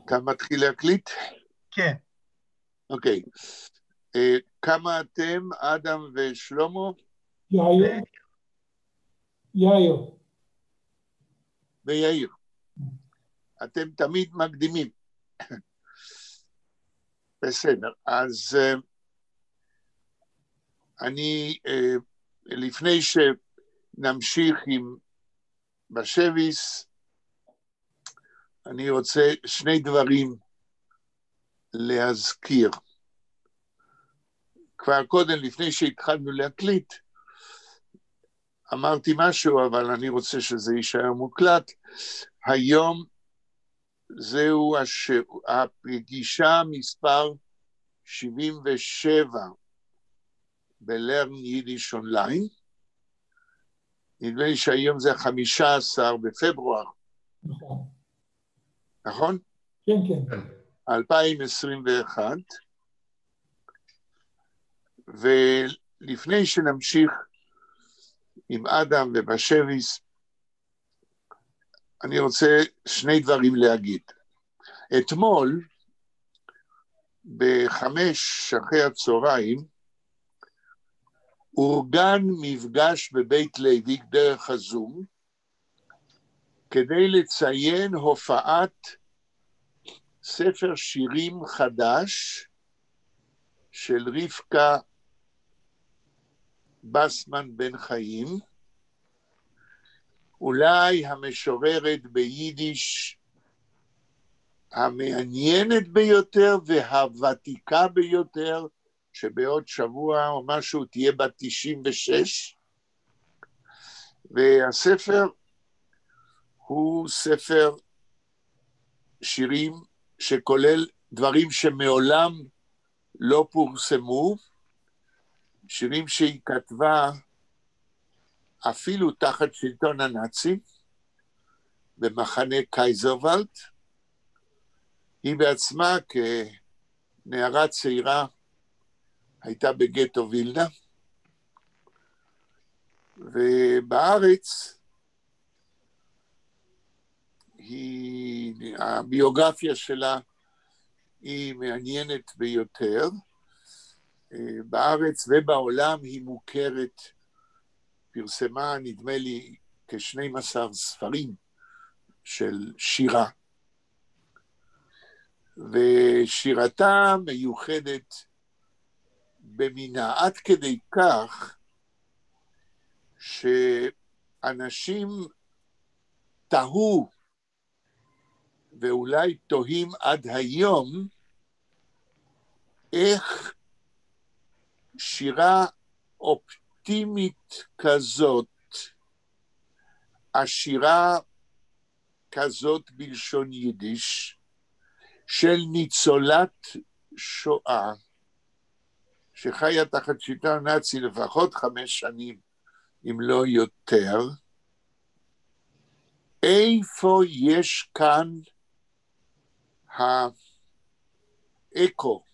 אתה מתחיל להקליט? כן. אוקיי. כמה אתם, אדם ושלמה? יאיר. ויאיר. אתם תמיד מקדימים. בסדר, אז אני, לפני שנמשיך עם בשביס, אני רוצה שני דברים להזכיר. כבר קודם, לפני שהתחלנו להקליט, אמרתי משהו, אבל אני רוצה שזה יישאר מוקלט. היום זהו הפגישה מספר 77 בלרן יידיש אונליין. נדמה לי שהיום זה 15 בפברואר. נכון? כן, כן. 2021. ולפני שנמשיך עם אדם ובשביס, אני רוצה שני דברים להגיד. אתמול, ב5 אחרי הצהריים, אורגן מפגש בבית לוי דרך הזום, כדי לציין הופעת ספר שירים חדש של רבקה בסמן בן חיים, אולי המשוררת ביידיש המעניינת ביותר והוותיקה ביותר, שבעוד שבוע או משהו תהיה בת 96, והספר הוא ספר שירים שכולל דברים שמעולם לא פורסמו, שירים שהיא כתבה אפילו תחת שלטון הנאצי, במחנה קייזרוולד. היא בעצמה כנערה צעירה הייתה בגטו וילנה, ובארץ הביוגרפיה שלה היא מעניינת ביותר. בארץ ובעולם היא מוכרת, פרסמה נדמה לי כ12 ספרים של שירה. ושירתה מיוחדת במינה עד כדי כך שאנשים תהו ואולי תוהים עד היום איך שירה אופטימית כזאת, השירה כזאת בלשון יידיש, של ניצולת שואה, שחיה תחת שלטון הנאצי לפחות 5 שנים, אם לא יותר, איפה יש כאן האקו,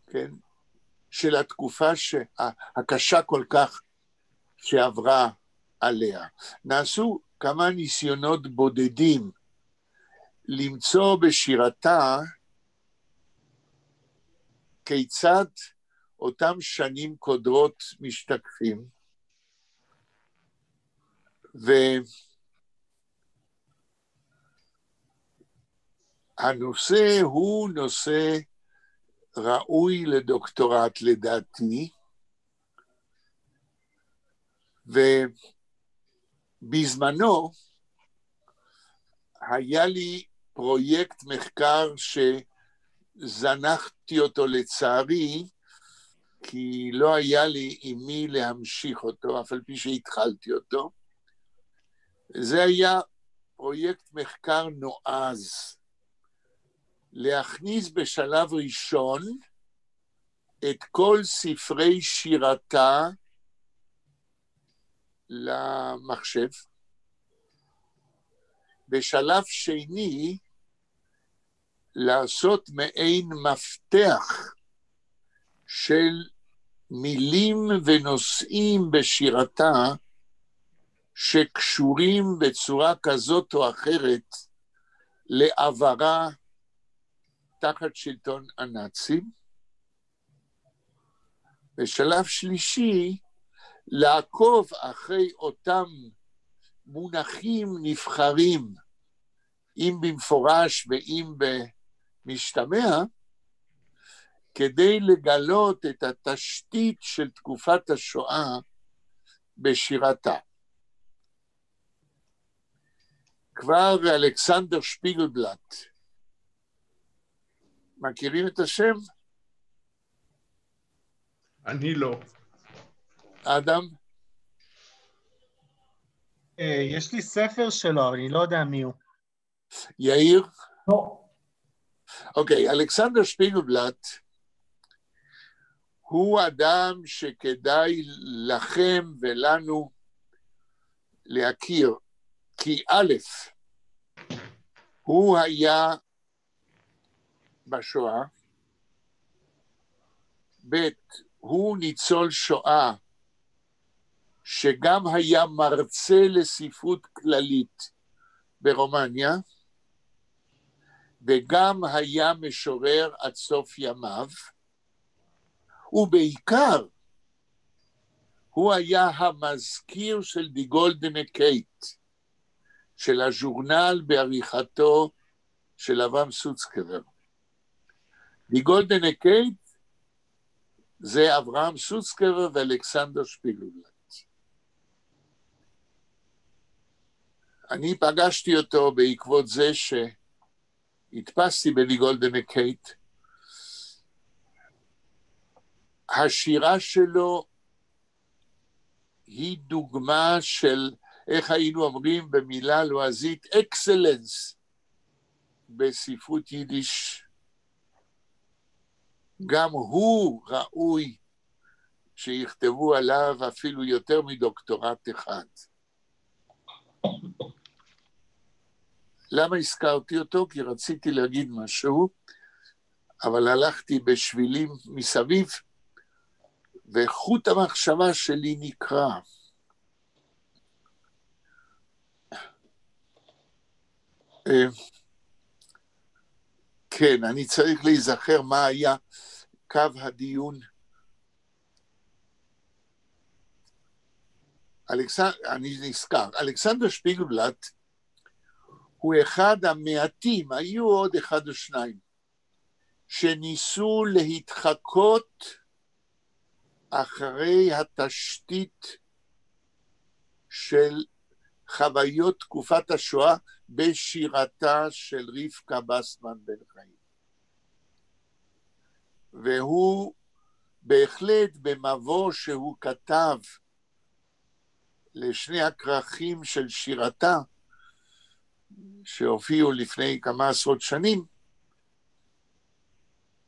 כן, של התקופה הקשה כל כך שעברה עליה. נעשו כמה ניסיונות בודדים למצוא בשירתה כיצד אותם שנים קודרות משתקפים, והנושא הוא נושא ראוי לדוקטורט לדעתי, ובזמנו היה לי פרויקט מחקר שזנחתי אותו לצערי, כי לא היה לי עם מי להמשיך אותו, אף על פי שהתחלתי אותו. זה היה פרויקט מחקר נועז, להכניס בשלב ראשון את כל ספרי שירתה למחשב. בשלב שני, לעשות מעין מפתח של מילים ונושאים בשירתה, שקשורים בצורה כזאת או אחרת לעברה תחת שלטון הנאצים, ושלב שלישי, לעקוב אחרי אותם מונחים נבחרים, אם במפורש ואם במשתמע, כדי לגלות את התשתית של תקופת השואה בשירתה. כבר אלכסנדר שפיגלבלט, מכירים את השם? אני לא. אדם? יש לי ספר שלו, אבל אני לא יודע מי הוא. יאיר? לא. אוקיי, אלכסנדר שפיגלבלט הוא אדם שכדאי לכם ולנו להכיר, כי א', הוא היה בשואה, ב', הוא ניצול שואה שגם היה מרצה לספרות כללית ברומניה, וגם היה משורר עד סוף ימיו, ובעיקר הוא היה המזכיר של די גולדנה קייט, של הז'ורנל בעריכתו של אברהם סוצקבר. די גולדנה קייט זה אברהם סוצקבר ואלכסנדר שפיגלבלט. אני פגשתי אותו בעקבות זה שהדפסתי בדי גולדנה קייט. השירה שלו היא דוגמה של, איך היינו אומרים במילה לועזית, אקסלנס בספרות יידיש. גם הוא ראוי שיכתבו עליו אפילו יותר מדוקטורט אחד. למה הזכרתי אותו? כי רציתי להגיד משהו, אבל הלכתי בשבילים מסביב, וחוט המחשבה שלי נקרא. כן, אני צריך להיזכר מה היה קו הדיון. אני נזכר, אלכסנדר שפיגלבלט הוא אחד המעטים, היו עוד אחד או שניים, שניסו להתחקות אחרי התשתית של חוויות תקופת השואה בשירתה של רבקה בסטמן בן חיים. והוא בהחלט במבוא שהוא כתב לשני הכרכים של שירתה, שהופיעו לפני כמה עשרות שנים,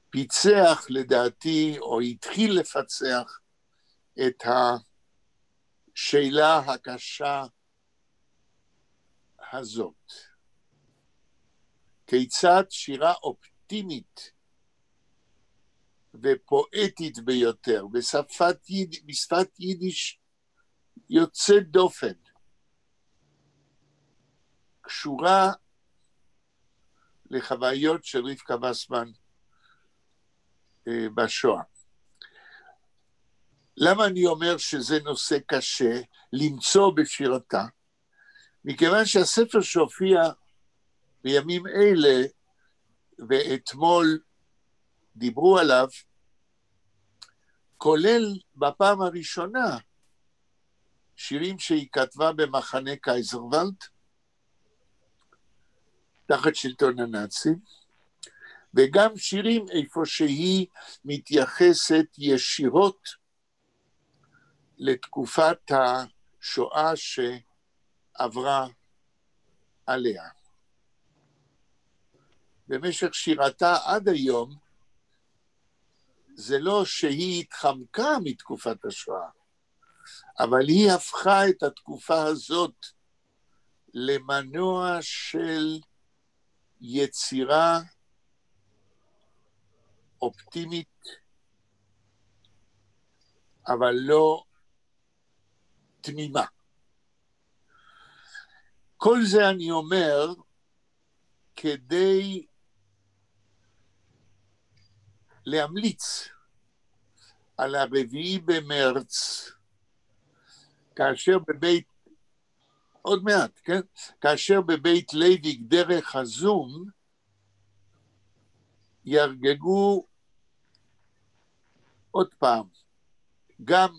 פיצח לדעתי, או התחיל לפצח את השאלה הקשה הזאת. כיצד שירה אופטימית ופואטית ביותר, בשפת יידיש יוצאת דופן, קשורה לחוויות של רבקה בסטמן בשואה. למה אני אומר שזה נושא קשה למצוא בשירתה? מכיוון שהספר שהופיע בימים אלה, ואתמול דיברו עליו, כולל בפעם הראשונה שירים שהיא כתבה במחנה קייזרוולד, תחת שלטון הנאצים, וגם שירים איפה שהיא מתייחסת ישירות לתקופת השואה שעברה עליה. במשך שירתה עד היום, זה לא שהיא התחמקה מתקופת השואה, אבל היא הפכה את התקופה הזאת למנוע של יצירה אופטימית, אבל לא תמימה. כל זה אני אומר כדי להמליץ על 4 במרץ, כאשר בבית, עוד מעט, כן? כאשר בבית לוי דרך הזום, ירגגו עוד פעם, גם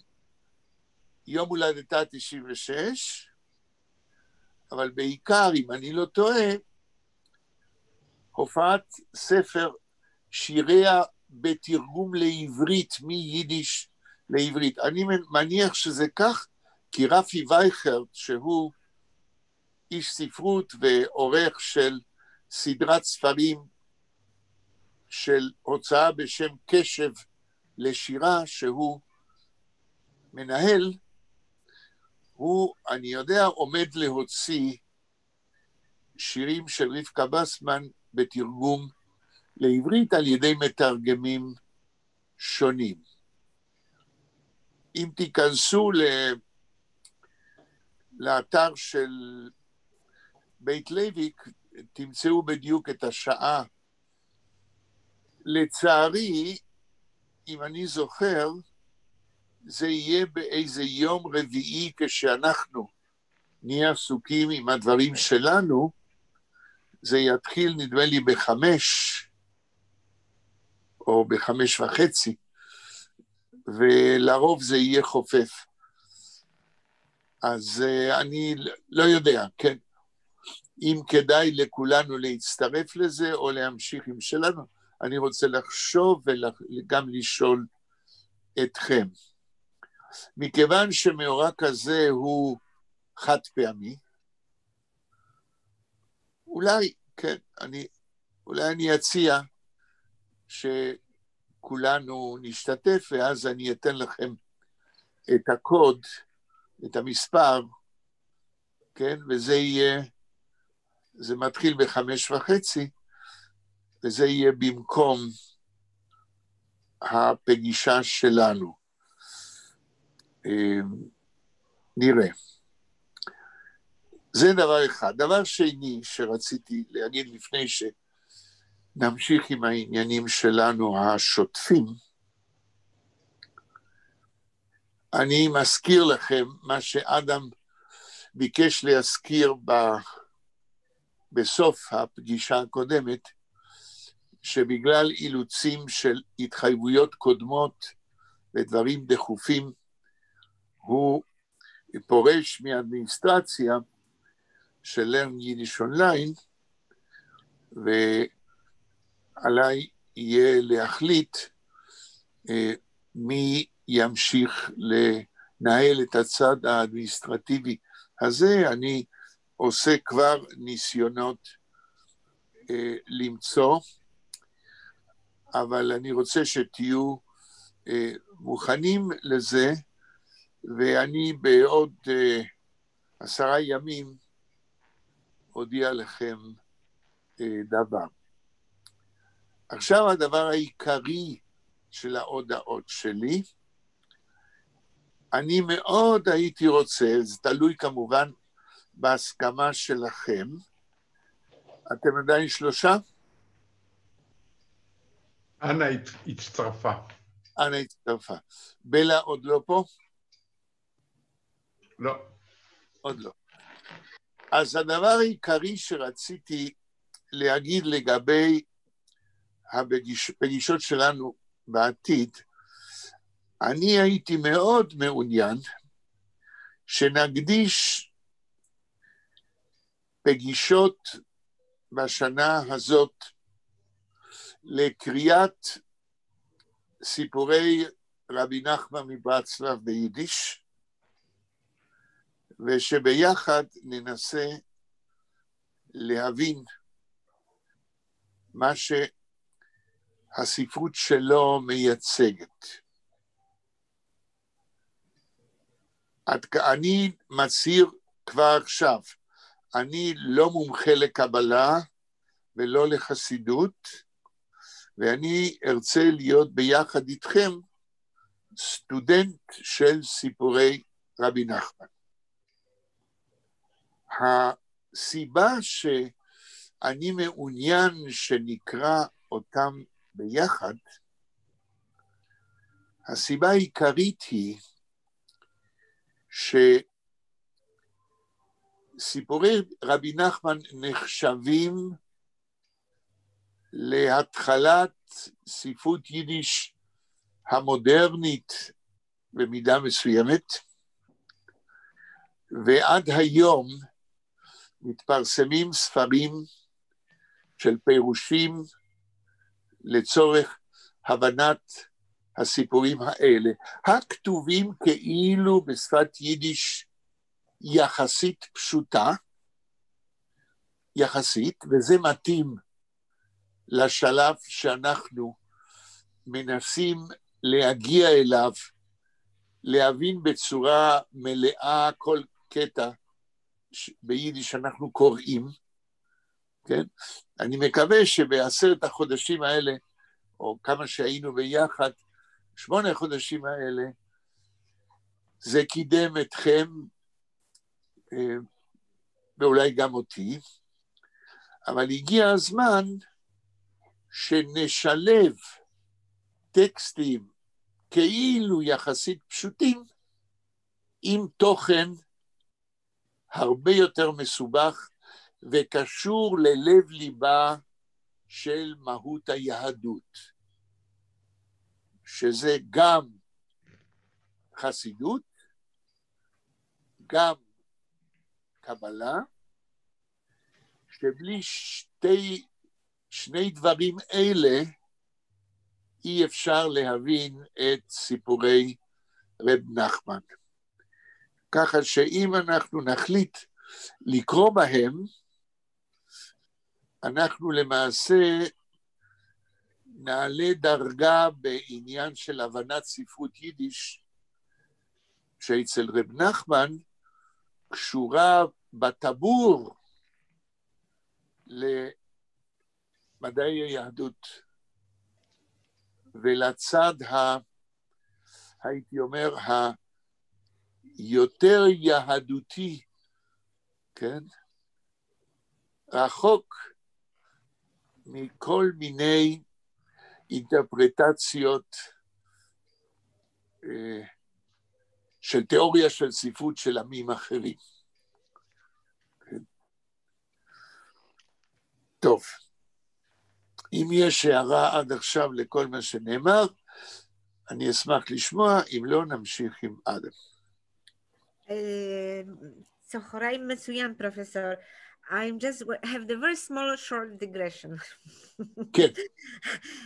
יום הולדתה 96, אבל בעיקר, אם אני לא טועה, הופעת ספר שיריה בתרגום לעברית, מיידיש לעברית. אני מניח שזה כך, כי רפי וייכרט, שהוא איש ספרות ועורך של סדרת ספרים של הוצאה בשם קשב לשירה, שהוא מנהל, הוא, אני יודע, עומד להוציא שירים של רבקה בסמן בתרגום לעברית על ידי מתרגמים שונים. אם תיכנסו לאתר של בית לוי, תמצאו בדיוק את השעה. לצערי, אם אני זוכר, זה יהיה באיזה יום רביעי כשאנחנו נהיה עסוקים עם הדברים שלנו, זה יתחיל נדמה לי 5 או 5:30, ולרוב זה יהיה חופף. אז אני לא יודע, כן, אם כדאי לכולנו להצטרף לזה או להמשיך עם שלנו, אני רוצה לחשוב וגם לשאול אתכם. מכיוון שמאורע כזה הוא חד פעמי, אולי, כן, אולי אני אציע שכולנו נשתתף, ואז אני אתן לכם את הקוד, את המספר, כן, וזה יהיה, זה מתחיל 5:30, וזה יהיה במקום הפגישה שלנו. נראה. זה דבר אחד. דבר שני שרציתי להגיד לפני שנמשיך עם העניינים שלנו השוטפים, אני מזכיר לכם מה שאדם ביקש להזכיר בסוף הפגישה הקודמת, שבגלל אילוצים של התחייבויות קודמות ודברים דחופים, הוא פורש מהאדמיניסטרציה של לרן יידיש אונליין, ועליי יהיה להחליט מי ימשיך לנהל את הצד האדמיניסטרטיבי הזה. אני עושה כבר ניסיונות למצוא, אבל אני רוצה שתהיו מוכנים לזה, ואני בעוד 10 ימים הודיע לכם דבר. עכשיו הדבר העיקרי של ההודעות שלי, אני מאוד הייתי רוצה, זה תלוי כמובן בהסכמה שלכם, אתם עדיין 3? אנה הצטרפה. אנה הצטרפה. בלה עוד לא פה? לא. עוד לא. אז הדבר העיקרי שרציתי להגיד לגבי הפגישות שלנו בעתיד, אני הייתי מאוד מעוניין שנקדיש פגישות בשנה הזאת לקריאת סיפורי רבי נחמן מברסלב ביידיש, ושביחד ננסה להבין מה שהספרות שלו מייצגת. אני מצהיר כבר עכשיו, אני לא מומחה לקבלה ולא לחסידות, ואני ארצה להיות ביחד איתכם סטודנט של סיפורי רבי נחמן. הסיבה אני מעוניין שנקרא אותם ביחד, הסיבה העיקרית היא שסיפורי רבי נחמן נחשבים להתחלת ספרות יידיש המודרנית במידה מסוימת, ועד היום מתפרסמים ספרים של פירושים לצורך הבנת הסיפורים האלה, הכתובים כאילו בשפת יידיש יחסית פשוטה, יחסית, וזה מתאים לשלב שאנחנו מנסים להגיע אליו, להבין בצורה מלאה כל קטע ביידיש שאנחנו קוראים, כן? אני מקווה שב10 החודשים האלה, או כמה שהיינו ביחד, 8 החודשים האלה, זה קידם אתכם, ואולי גם אותי, אבל הגיע הזמן שנשלב טקסטים כאילו יחסית פשוטים, עם תוכן הרבה יותר מסובך, וקשור ללב ליבה של מהות היהדות, שזה גם חסידות, גם קבלה, שבלי שני דברים אלה, אי אפשר להבין את סיפורי רב נחמן. ככה שאם אנחנו נחליט לקרוא בהם, אנחנו למעשה נעלה דרגה בעניין של הבנת ספרות יידיש, שאצל רב נחמן קשורה בטבור למדעי היהדות, ולצד הייתי אומר, היותר יהדותי, כן? רחוק מכל מיני אינטרפרטציות של תיאוריה של ספרות של עמים אחרים. כן? טוב, אם יש הערה עד עכשיו לכל מה שנאמר, אני אשמח לשמוע, אם לא נמשיך עם אדם. צהריים מצוין, פרופסור. I just have the very small short digression. כן,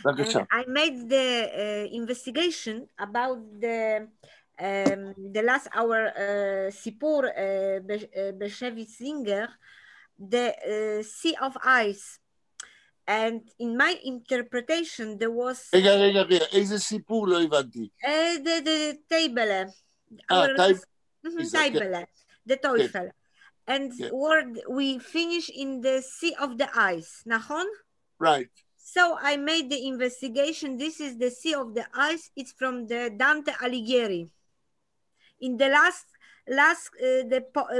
בבקשה. I made the investigation about the last hour סיפור בשבי זינגר, the Sea of Ice. And in my interpretation there was... רגע, איזה סיפור לא הבנתי? The table. Table, the Teufel. And word we finish in the Sea of the Ice, נכון? Right. So I made the investigation. This is the Sea of the Ice. It's from the Dante Alighieri. In the last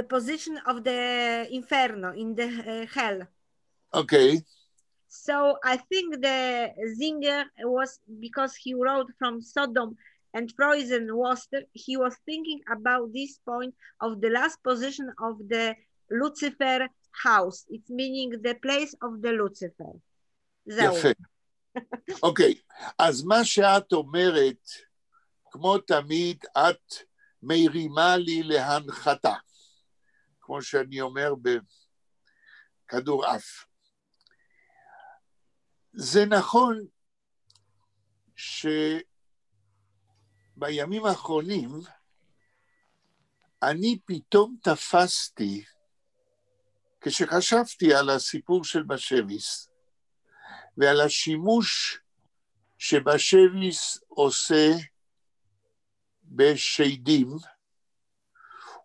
position of the Inferno, in the hell. Okay. So I think the Zinger was, because he wrote from Sodom and frozen water, he was thinking about this point of the last position of the Lucifer house. It's meaning the place of the Lucifer. יפה. אוקיי, אז מה שאת אומרת, כמו תמיד, את מרימה לי להנחתה, כמו שאני אומר בכדור אף. זה נכון שבימים האחרונים אני פתאום תפסתי, כשחשבתי על הסיפור של בשביס, ועל השימוש שבשביס עושה בשדים,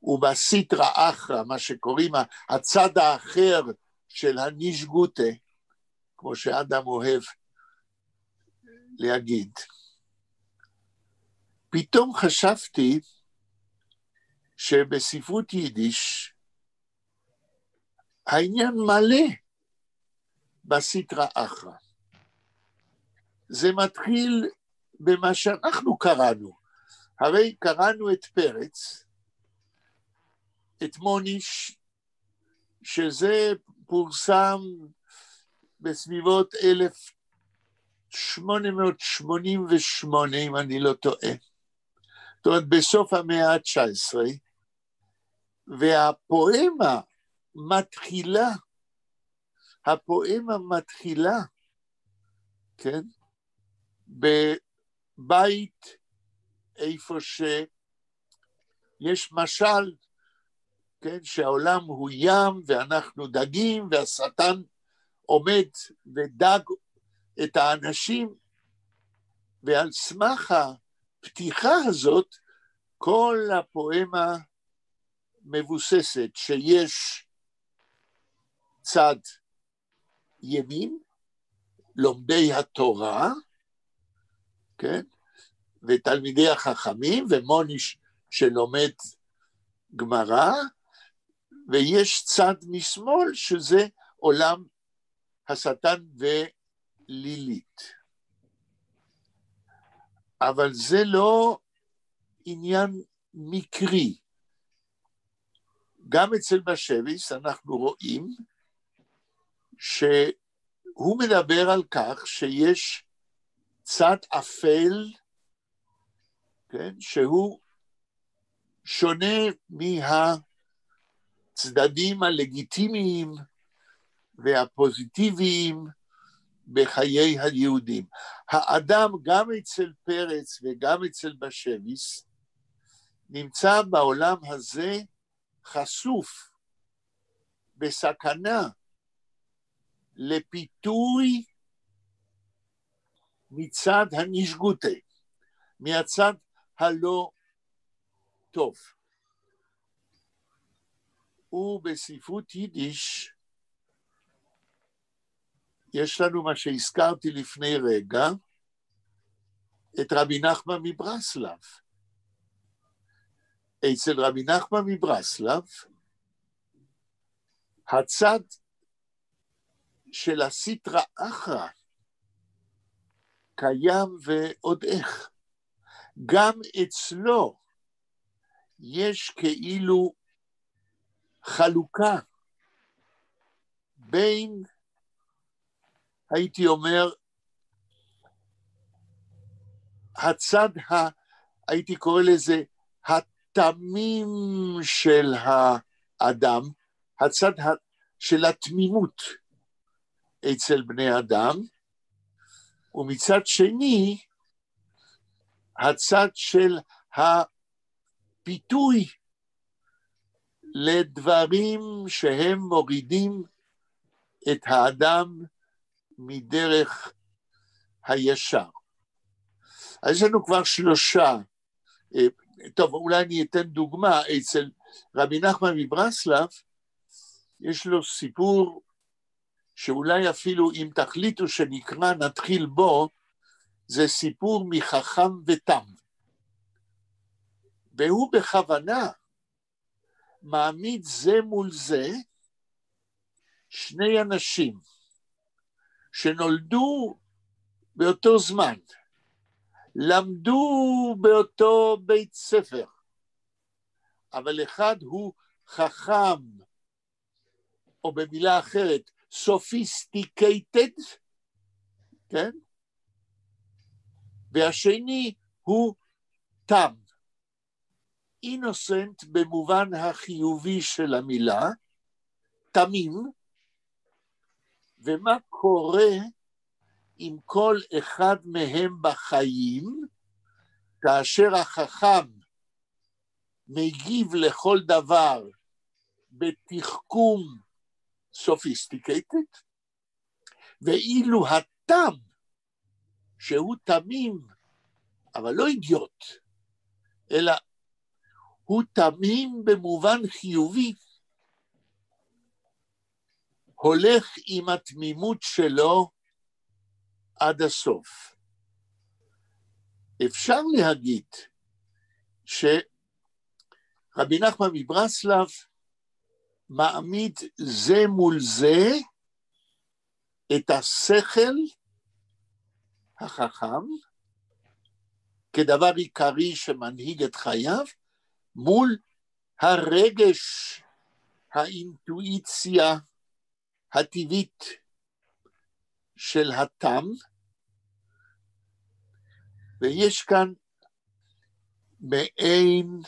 ובסיטרא אחרא, מה שקוראים הצד האחר של הנישגוטה, כמו שאדם אוהב להגיד. פתאום חשבתי שבספרות יידיש העניין מלא בסטרא אחרא. זה מתחיל במה שאנחנו קראנו. הרי קראנו את פרץ, את מוניש, שזה פורסם בסביבות 1888, אם אני לא טועה. זאת אומרת, בסוף המאה ה-19, והפואמה מתחילה, כן, בבית איפה שיש משל, כן, שהעולם הוא ים ואנחנו דגים, והשטן עומד ודג את האנשים, ועל סמך הפתיחה הזאת, כל הפואמה מבוססת שיש צד ימין, לומדי התורה, כן, ותלמידי החכמים, ומוניש שלומד גמרא, ויש צד משמאל שזה עולם השטן ולילית. אבל זה לא עניין מקרי. גם אצל בשביס אנחנו רואים שהוא מדבר על כך שיש צד אפל, כן, שהוא שונה מהצדדים הלגיטימיים והפוזיטיביים בחיי היהודים. האדם גם אצל פרץ וגם אצל בשביס נמצא בעולם הזה חשוף בסכנה לפיתוי מצד הנשגותה, מהצד הלא טוב. ובספרות יידיש יש לנו מה שהזכרתי לפני רגע, את רבי נחמן מברסלב. אצל רבי נחמן מברסלב, הצד של הסטרא אחרא קיים ועוד איך. גם אצלו יש כאילו חלוקה בין, הייתי אומר, הצד, הייתי קורא לזה, התמים של האדם, הצד של התמימות אצל בני אדם, ומצד שני, הצד של הפיתוי לדברים שהם מורידים את האדם מדרך הישר. אז יש לנו כבר שלושה, טוב, אולי אני אתן דוגמה, אצל רבי נחמן מברסלב, יש לו סיפור שאולי אפילו אם תחליטו שנקרא נתחיל בו, זה סיפור מחכם ותם. והוא בכוונה מעמיד זה מול זה שני אנשים שנולדו באותו זמן, למדו באותו בית ספר, אבל אחד הוא חכם, או במילה אחרת, sophisticated, כן? והשני הוא תם, innocent במובן החיובי של המילה, תמים, ומה קורה עם כל אחד מהם בחיים, כאשר החכם מגיב לכל דבר בתחכום sophisticated, ואילו התם, שהוא תמים, אבל לא אידיוט, אלא הוא תמים במובן חיובי, הולך עם התמימות שלו עד הסוף. אפשר להגיד שרבי נחמן מברסלב מעמיד זה מול זה את השכל החכם כדבר עיקרי שמנהיג את חייו, מול הרגש, האינטואיציה הטבעית של התם, ויש כאן מעין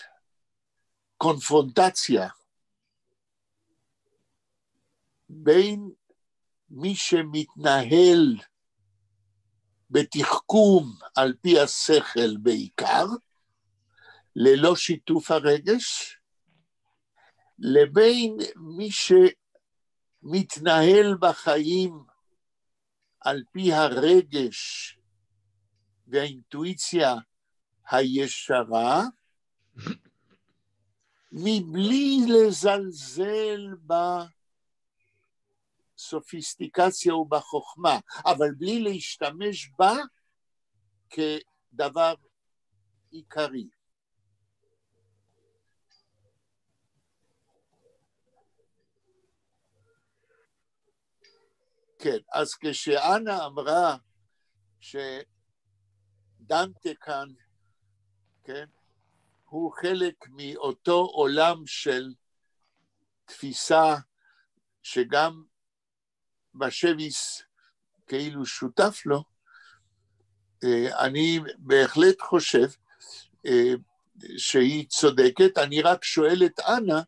קונפרונטציה בין מי שמתנהל בתחכום על פי השכל בעיקר, ללא שיתוף הרגש, לבין מי שמתנהל בחיים על פי הרגש והאינטואיציה הישרה, מבלי לזלזל בסופיסטיקציה ובחוכמה, אבל בלי להשתמש בה כדבר עיקרי. כן, אז כשאנה אמרה שדנטה כאן, כן, הוא חלק מאותו עולם של תפיסה שגם בשביס כאילו שותף לו, אני בהחלט חושב שהיא צודקת. אני רק שואל את אנה,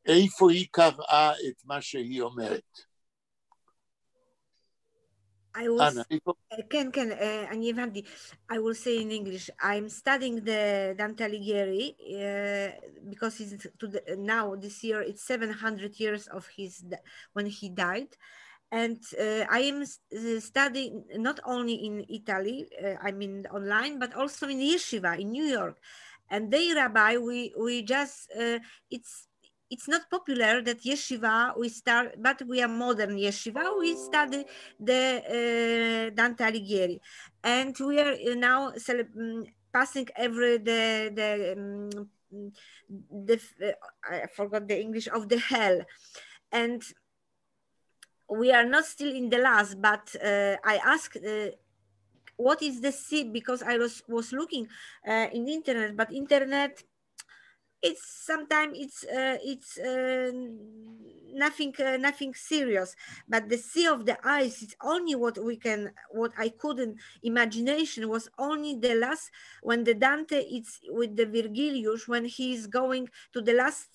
איפה היא קראה את מה שהיא אומרת? כן, אני הבנתי. I will say in English, I'm studying the Dante Alighieri because now this year it's 700 years of when he died. And I am studying not only in Italy, I mean online, but also in Yeshiva in New York. And they rabbi, we just, it's not popular that Yeshiva we start, but we are modern Yeshiva. We study the Dante Alighieri, and we are now passing every I forgot the English of the hell, and we are not still in the last. But I asked. What is the sea? Because I was looking in the internet, but internet, it's sometimes it's nothing serious. But the sea of the eyes, it's only what I couldn't imagination was only the last, when the Dante it's with the Virgilius, when he's going to the last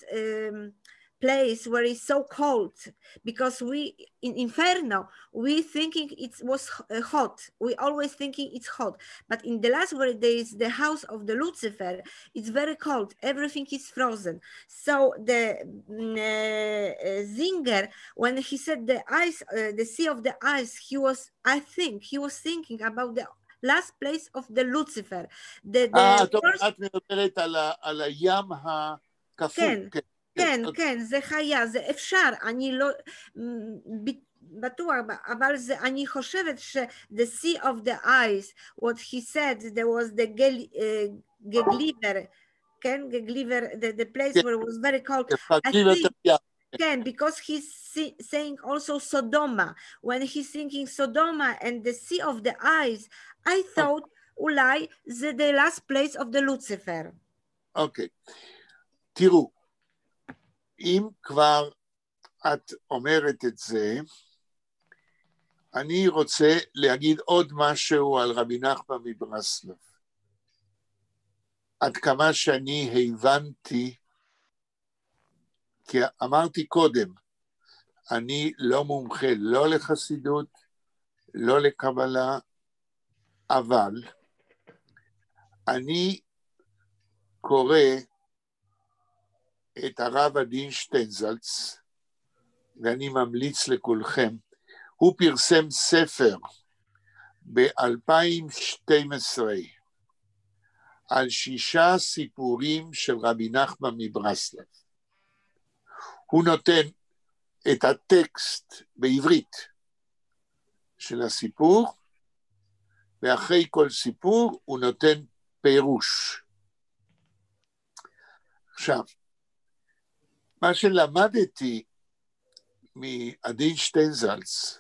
place where it's so cold, because we in Inferno we thinking it was hot, we always thinking it's hot, but in the last where there is the house of the Lucifer, it's very cold, everything is frozen. So the Zinger, when he said the ice, the sea of the ice, I think he was thinking about the last place of the Lucifer. את מדברת על הים הכפול. כן, זה חיה, זה אפשר, אני לא בטוח, אבל אני חושבת the sea of the eyes, what he said, there was the Gegliver, כן, Gegliver, the place where it was very cold. I think, כן, because he's saying also Sodoma, when he's thinking Sodoma and the sea of the eyes, I thought אולי זה the last place of the Lucifer. אוקיי, תראו, אם כבר את אומרת את זה, אני רוצה להגיד עוד משהו על רבי נחמן מברסלב. עד כמה שאני הבנתי, כי אמרתי קודם, אני לא מומחה, לא לחסידות, לא לקבלה, אבל אני קורא את הרב עדין שטיינזלץ, ואני ממליץ לכולכם, הוא פרסם ספר ב-2012 על 6 סיפורים של רבי נחמן מברסלב. הוא נותן את הטקסט בעברית של הסיפור, ואחרי כל סיפור הוא נותן פירוש. עכשיו, מה שלמדתי מעדין שטיינזלץ,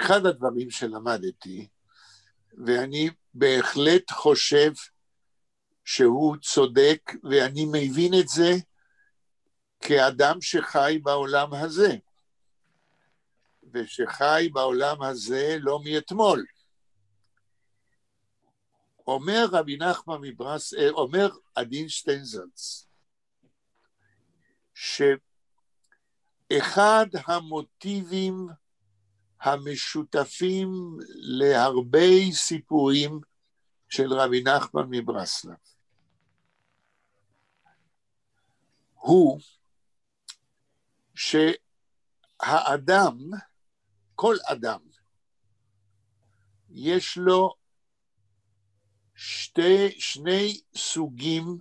אחד הדברים שלמדתי, ואני בהחלט חושב שהוא צודק, ואני מבין את זה כאדם שחי בעולם הזה, ושחי בעולם הזה לא מאתמול. אומר רבי נחמן מברסלב, אומר עדין שטיינזלץ, שאחד המוטיבים המשותפים להרבה סיפורים של רבי נחמן מברסלב הוא שהאדם, כל אדם, יש לו שני סוגים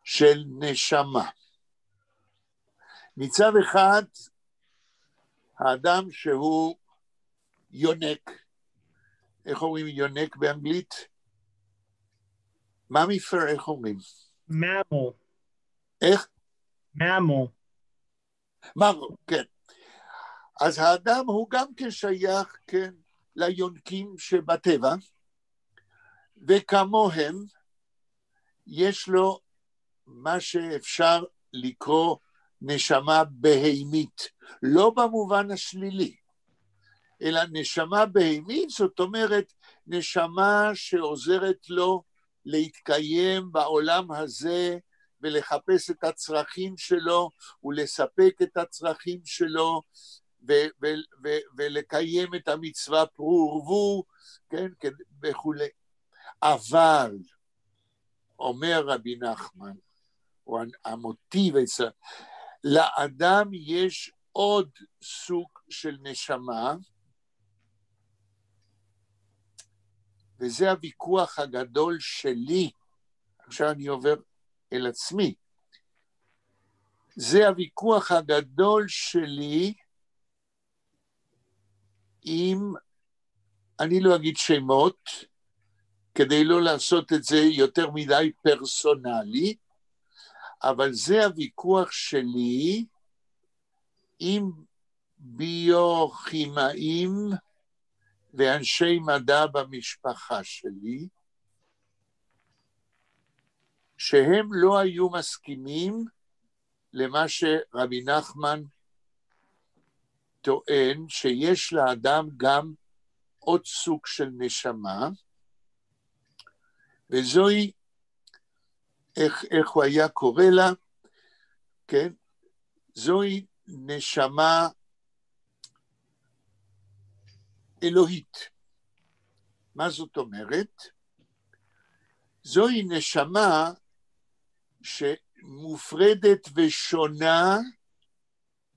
של נשמה. מצד אחד, האדם שהוא יונק, איך אומרים יונק באנגלית? מה מפר, איך אומרים? ממmal. איך? ממmal. ממל, כן. אז האדם הוא גם כן שייך, כן, ליונקים שבטבע, וכמוהם יש לו מה שאפשר לקרוא נשמה בהימית, לא במובן השלילי, אלא נשמה בהימית, זאת אומרת נשמה שעוזרת לו להתקיים בעולם הזה, ולחפש את הצרכים שלו, ולספק את הצרכים שלו, ולקיים את המצווה פרו ורבו, כן, וכו'. אבל, אומר רבי נחמן, או המוטיב אצלנו, לאדם יש עוד סוג של נשמה, וזה הוויכוח הגדול שלי, עכשיו אני עובר אל עצמי, זה הוויכוח הגדול שלי, אם אני לא אגיד שמות, כדי לא לעשות את זה יותר מדי פרסונלי, אבל זה הוויכוח שלי עם ביוכימאים ואנשי מדע במשפחה שלי, שהם לא היו מסכימים למה שרבי נחמן טוען, שיש לאדם גם עוד סוג של נשמה, וזוהי, איך הוא היה קורא לה, כן? זוהי נשמה אלוהית. מה זאת אומרת? זוהי נשמה שמופרדת ושונה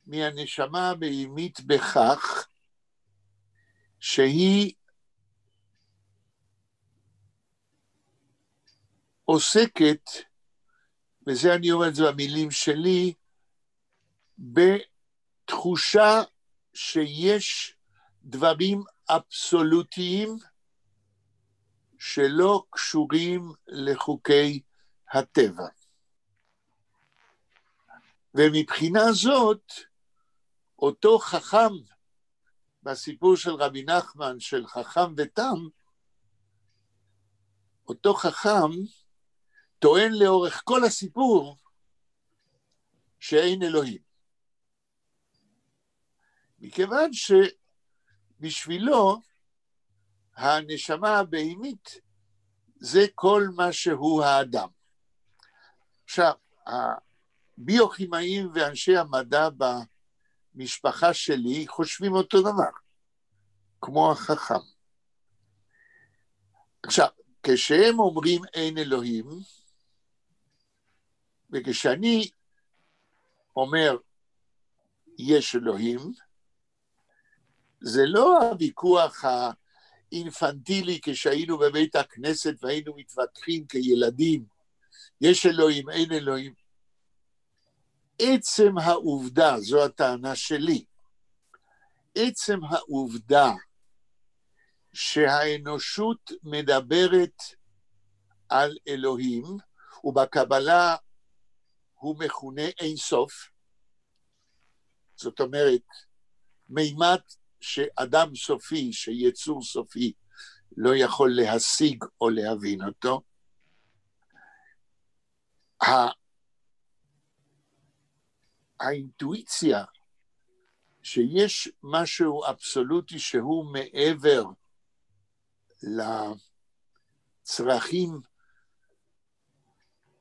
מהנשמה הבהמית בכך שהיא עוסקת, וזה אני אומר את זה במילים שלי, בתחושה שיש דברים אבסולוטיים שלא קשורים לחוקי הטבע. ומבחינה זאת, אותו חכם, בסיפור של רבי נחמן, של חכם ותם, אותו חכם טוען לאורך כל הסיפור שאין אלוהים. מכיוון שבשבילו הנשמה הבהמית זה כל מה שהוא האדם. עכשיו, הביוכימאים ואנשי המדע במשפחה שלי חושבים אותו דבר, כמו החכם. עכשיו, כשהם אומרים אין אלוהים, וכשאני אומר יש אלוהים, זה לא הוויכוח האינפנטילי כשהיינו בבית הכנסת והיינו מתווכחים כילדים, יש אלוהים, אין אלוהים. עצם העובדה, זו הטענה שלי, עצם העובדה שהאנושות מדברת על אלוהים, ובקבלה הוא מכונה אין סוף, זאת אומרת, מימד שאדם סופי, שיצור סופי, לא יכול להשיג או להבין אותו. האינטואיציה שיש משהו אבסולוטי שהוא מעבר לצרכים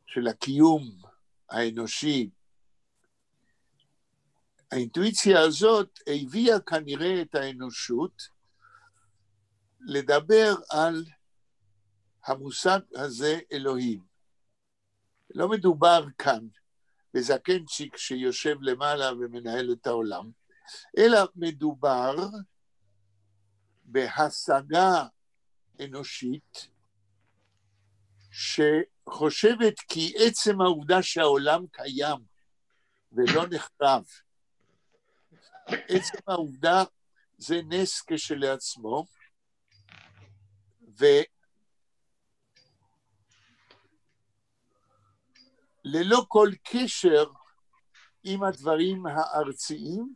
של הקיום האנושי, האינטואיציה הזאת הביאה כנראה את האנושות לדבר על המושג הזה אלוהים. לא מדובר כאן בזקנצ'יק שיושב למעלה ומנהל את העולם, אלא מדובר בהשגה אנושית שחושבת כי עצם העובדה שהעולם קיים ולא נחרב, עצם העובדה זה נס כשלעצמו, וללא כל קשר עם הדברים הארציים,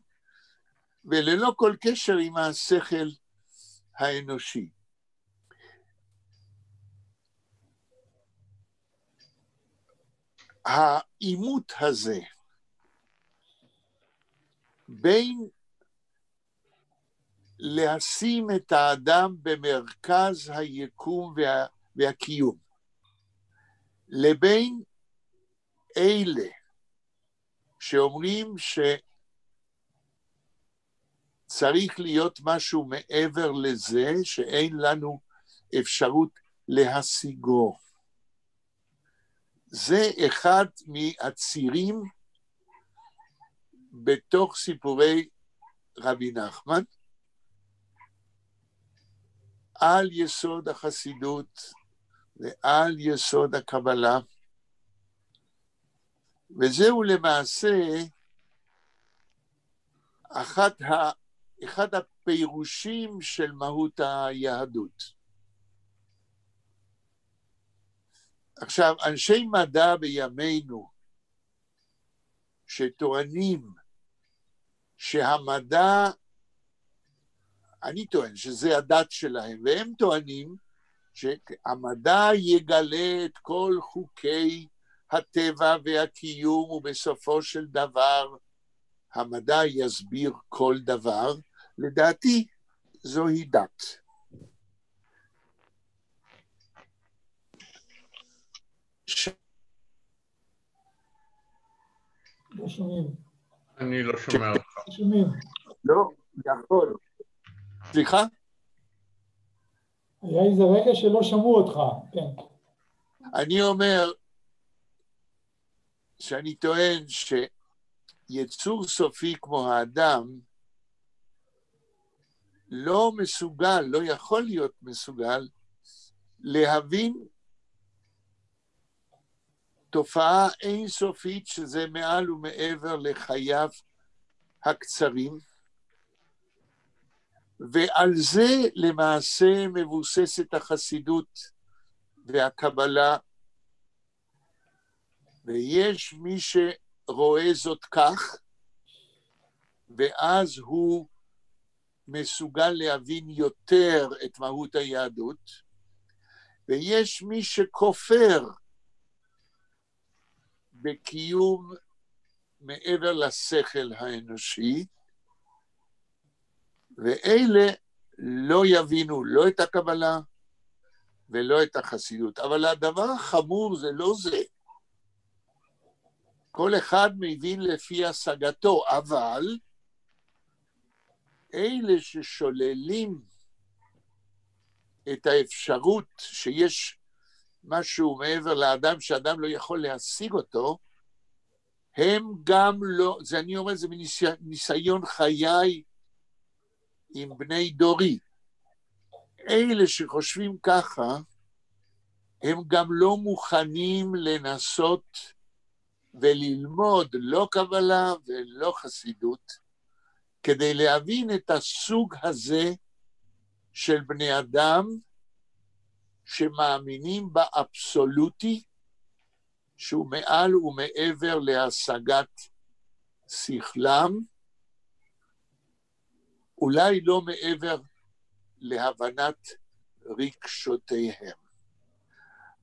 וללא כל קשר עם השכל האנושי. העימות הזה בין לשים את האדם במרכז היקום והקיום, לבין אלה שאומרים שצריך להיות משהו מעבר לזה, שאין לנו אפשרות להשיגו. זה אחד מהצירים בתוך סיפורי רבי נחמן, על יסוד החסידות ועל יסוד הקבלה, וזהו למעשה אחד הפירושים של מהות היהדות. עכשיו, אנשי מדע בימינו שטוענים שהמדע, אני טוען שזה הדת שלהם, והם טוענים שהמדע יגלה את כל חוקי הטבע והקיום, ובסופו של דבר המדע יסביר כל דבר. לדעתי זוהי דת. לא שומעים. אני לא שומע אותך. שומעים. לא, יכול. סליחה? היה איזה רגע שלא שמעו אותך, כן. אני אומר שאני טוען שיצור סופי כמו האדם לא מסוגל, לא יכול להיות מסוגל להבין תופעה אינסופית שזה מעל ומעבר לחייו הקצרים, ועל זה למעשה מבוססת החסידות והקבלה, ויש מי שרואה זאת כך, ואז הוא מסוגל להבין יותר את מהות היהדות, ויש מי שכופר בקיום מעבר לשכל האנושי, ואלה לא יבינו לא את הקבלה ולא את החסידות. אבל הדבר החמור זה לא זה. כל אחד מבין לפי השגתו, אבל אלה ששוללים את האפשרות שיש משהו מעבר לאדם שאדם לא יכול להשיג אותו, הם גם לא, זה אני אומר, זה מניסיון חיי עם בני דורי. אלה שחושבים ככה, הם גם לא מוכנים לנסות וללמוד לא קבלה ולא חסידות, כדי להבין את הסוג הזה של בני אדם, שמאמינים באבסולוטי, שהוא מעל ומעבר להשגת שכלם, אולי לא מעבר להבנת רגשותיהם.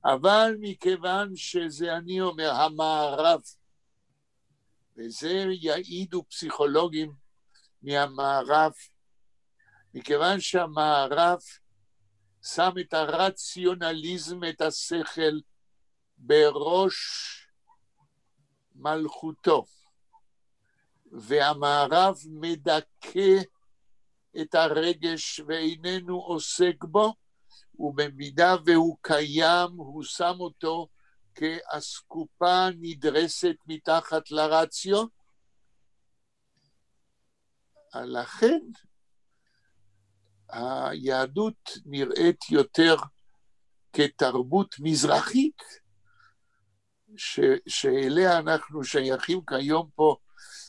אבל מכיוון שזה, אני אומר, המערב, וזה יעידו פסיכולוגים מהמערב, מכיוון שהמערב שם את הרציונליזם, את השכל, בראש מלכותו, והמערב מדכא את הרגש ואיננו עוסק בו, ובמידה והוא קיים, הוא שם אותו כאסקופה נדרסת מתחת לרציו. לכן היהדות נראית יותר כתרבות מזרחית, שאליה אנחנו שייכים כיום פה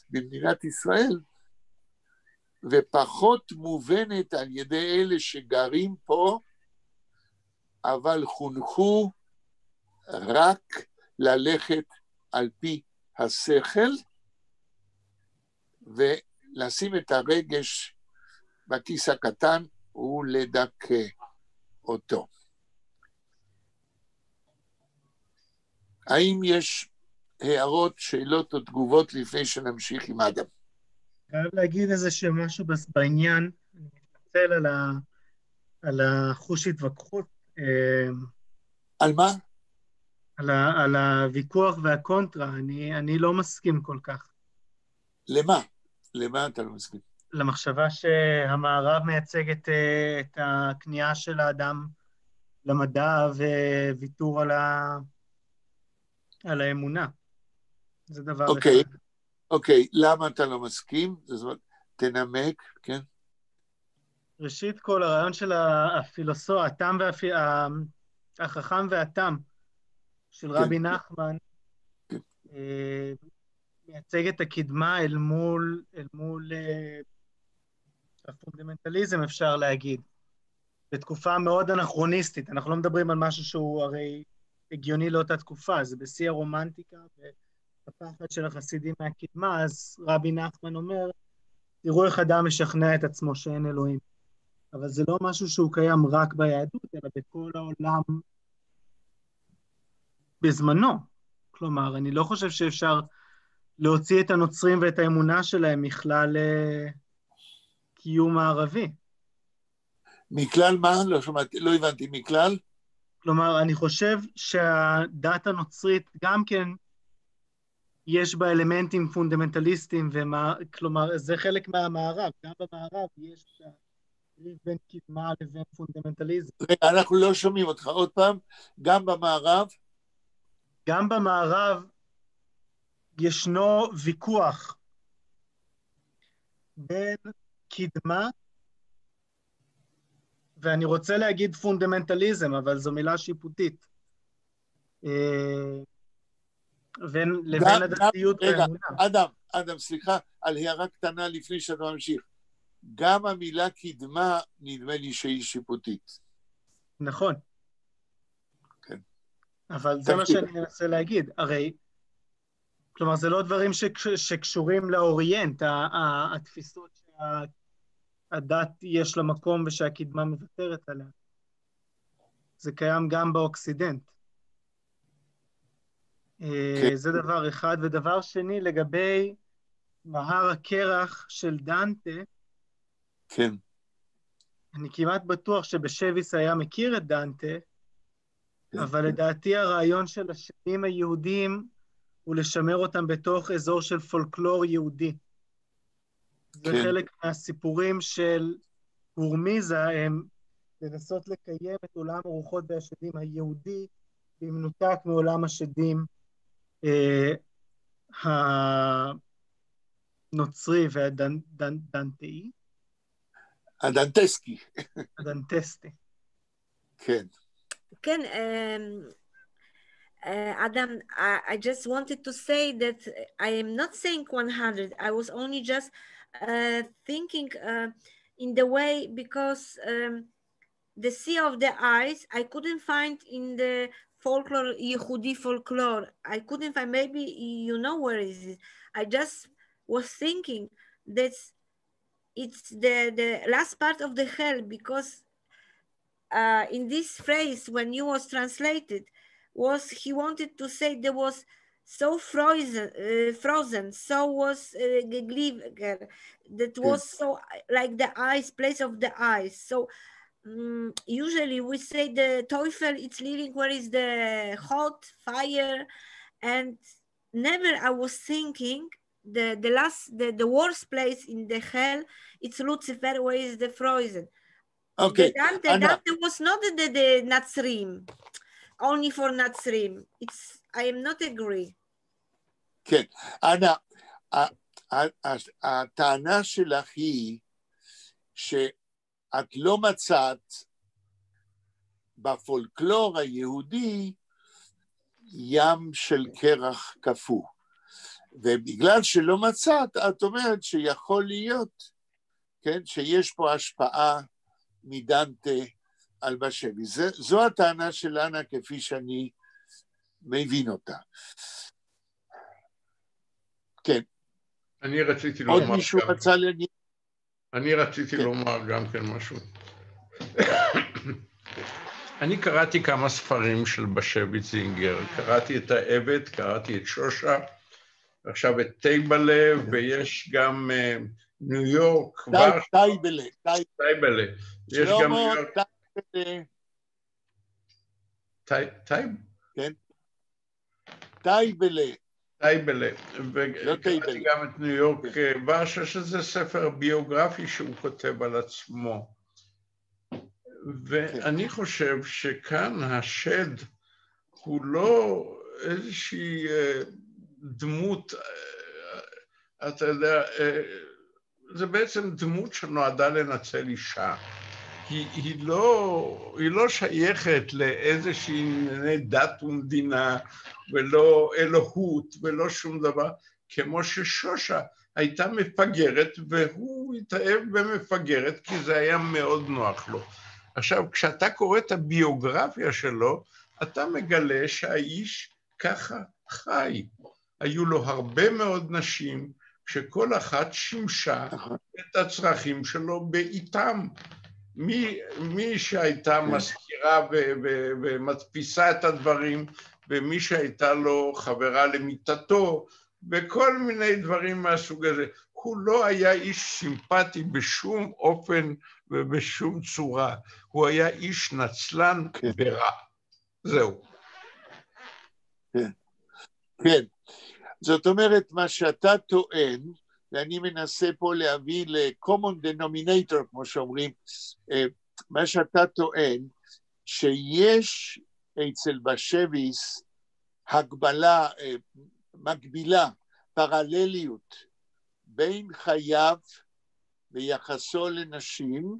במדינת ישראל, ופחות מובנת על ידי אלה שגרים פה, אבל חונכו רק ללכת על פי השכל, ולשים את הרגש בכיס הקטן ולדכא אותו. האם יש הערות, שאלות או תגובות לפני שנמשיך עם אדם? חייב להגיד משהו בעניין, אני מתנצל על החוש התווכחות. על מה? על הוויכוח והקונטרה, אני לא מסכים כל כך. למה? למה אתה לא מסכים? למחשבה שהמערב מייצג את הכניעה של האדם למדע וויתור על האמונה. זה דבר אחד. אוקיי, למה אתה לא מסכים? תנמק, כן? ראשית כל, הרעיון של הפילוסוף, החכם והתם של רבי נחמן, מייצג את הקדמה אל מול הפונדמנטליזם, אפשר להגיד. בתקופה מאוד אנכרוניסטית, אנחנו לא מדברים על משהו שהוא הרי הגיוני לאותה תקופה, זה בשיא הרומנטיקה, והפחד של החסידים מהקדמה, אז רבי נחמן אומר, תראו איך אדם משכנע את עצמו שאין אלוהים. אבל זה לא משהו שהוא קיים רק ביהדות, אלא בכל העולם בזמנו. כלומר, אני לא חושב שאפשר להוציא את הנוצרים ואת האמונה שלהם מכלל קיום הערבי. מכלל מה? לא הבנתי, מכלל? כלומר, אני חושב שהדת הנוצרית גם כן יש בה אלמנטים פונדמנטליסטיים, כלומר, זה חלק מהמערב. גם במערב יש בין קדמה לבין פונדמנטליזם. אנחנו לא שומעים אותך עוד פעם. גם במערב? גם במערב ישנו ויכוח בין קדמה, ואני רוצה להגיד פונדמנטליזם, אבל זו מילה שיפוטית. לבין הדתיות והאמונה. אדם, סליחה, על הערה קטנה לפני שאתה ממשיך. גם המילה קדמה נדמה לי שהיא שיפוטית. נכון. כן. אבל זה מה שאני מנסה להגיד. הרי, כלומר, זה לא דברים שקשורים לאוריינט, התפיסות שהדת יש לה מקום ושהקדמה מוותרת עליה. זה קיים גם באוקסידנט. זה דבר אחד. ודבר שני, לגבי מהר הקרח של דנטה, כן. אני כמעט בטוח שבשביס היה מכיר את דנטה, אבל לדעתי הרעיון של השדים היהודים הוא לשמר אותם בתוך אזור של פולקלור יהודי. זה חלק מהסיפורים של הורמיזה, הם לנסות לקיים את עולם הרוחות והשדים היהודי, במנותק מעולם השדים הנוצרי והדנטאי. הדנטסקי. הדנטסטי. כן. כן, Adam, I just wanted to say that I am not saying 100. I was only just thinking in the way, because the sea of the eyes, I couldn't find in the folklore, Yehudi folklore. I couldn't find, maybe you know where is it. I just was thinking that it's the last part of the hell, because in this phrase, when you was translated, was he wanted to say there was so frozen, so was Gliver, that was so like the eyes, place of the eyes. So usually we say the Teufel, it's living where is the hot fire, and never I was thinking the worst place in the hell, it's Lucifer, where is the frozen. Okay, Dante was not the Nazrim, only for Nazrim. I am not agree. כן, אנה, הטענה שלך היא שאת לא מצאת בפולקלור היהודי ים של קרח קפוא, ובגלל שלא מצאת, את אומרת שיכול להיות, כן, שיש פה השפעה מדנטה על בשבי. זו הטענה של אנה כפי שאני מבין אותה. כן. אני רציתי עוד לומר מישהו גם... רצה להגיד? אני רציתי לומר גם כן משהו. אני קראתי כמה ספרים של בשבי זינגר, קראתי את העבד, קראתי את שושה, עכשיו את טייבלה, ויש גם ניו יורק, טייבלה. יש גם ניו יורק. טייבלה, וקראתי גם את ניו יורק ורשה, שזה ספר ביוגרפי שהוא כותב על עצמו. ואני חושב שכאן השד הוא לא איזושהי דמות, אתה יודע, זה בעצם דמות שנועדה לנצל אישה. היא לא שייכת לאיזושהי דת ומדינה, ולא אלוהות, ולא שום דבר, כמו ששושה הייתה מפגרת, והוא התאהב במפגרת, כי זה היה מאוד נוח לו. עכשיו, כשאתה קורא את הביוגרפיה שלו, אתה מגלה שהאיש ככה חי. היו לו הרבה מאוד נשים, שכל אחת שימשה את הצרכים שלו בעיתם. מי שהייתה מזכירה ומדפיסה את הדברים, ומי שהייתה לו חברה למיטתו, וכל מיני דברים מהסוג הזה. הוא לא היה איש סימפטי בשום אופן ובשום צורה. הוא היה איש נצלן ורע. זהו. כן. זאת אומרת, מה שאתה טוען, ואני מנסה פה להביא ל-common denominator, כמו שאומרים, מה שאתה טוען, שיש אצל בשביס הגבלה, מקבילה, פרלליות, בין חייו ויחסו לנשים,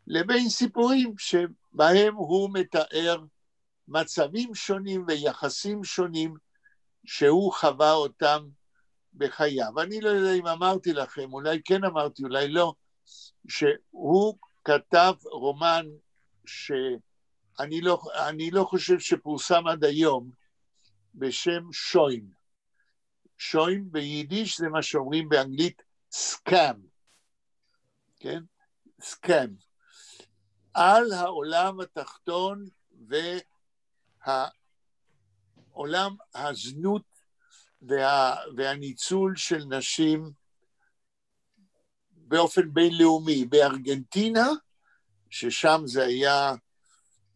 לבין סיפורים שבהם הוא מתאר מצבים שונים ויחסים שונים, שהוא חווה אותם בחייו. אני לא יודע אם אמרתי לכם, אולי כן אמרתי, אולי לא, שהוא כתב רומן שאני לא חושב שפורסם עד היום, בשם שוין. שוין ביידיש זה מה שאומרים באנגלית סקאם, כן? סקאם. על העולם התחתון והעולם הזנות והניצול של נשים באופן בינלאומי, בארגנטינה, ששם זה היה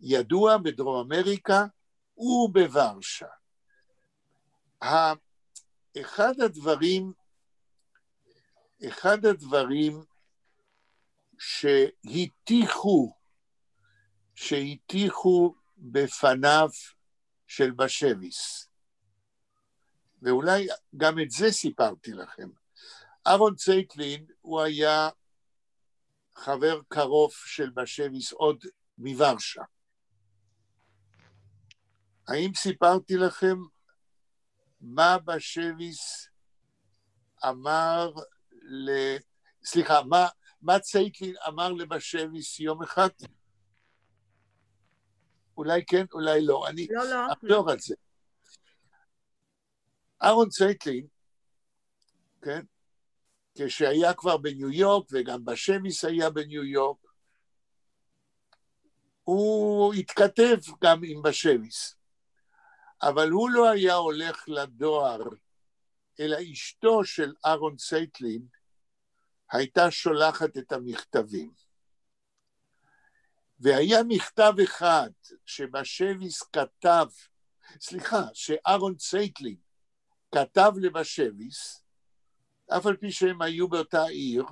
ידוע, בדרום אמריקה, ובוורשה. אחד הדברים שהטיחו בפניו של בשביס, ואולי גם את זה סיפרתי לכם. אהרון צייטלין הוא היה חבר קרוב של בשביס עוד מוורשה. האם סיפרתי לכם מה בשביס אמר סליחה, מה צייטלין אמר לבשביס יום אחד? אולי כן, אולי לא. אני אחזור על זה. אהרון צייטלין, כן, כשהיה כבר בניו יורק, וגם בשביס היה בניו יורק, הוא התכתב גם עם בשביס, אבל הוא לא היה הולך לדואר, אלא אשתו של אהרון צייטלין הייתה שולחת את המכתבים. והיה מכתב אחד שבשביס כתב, שאהרון צייטלין כתב לבשביס, אף על פי שהם היו באותה עיר,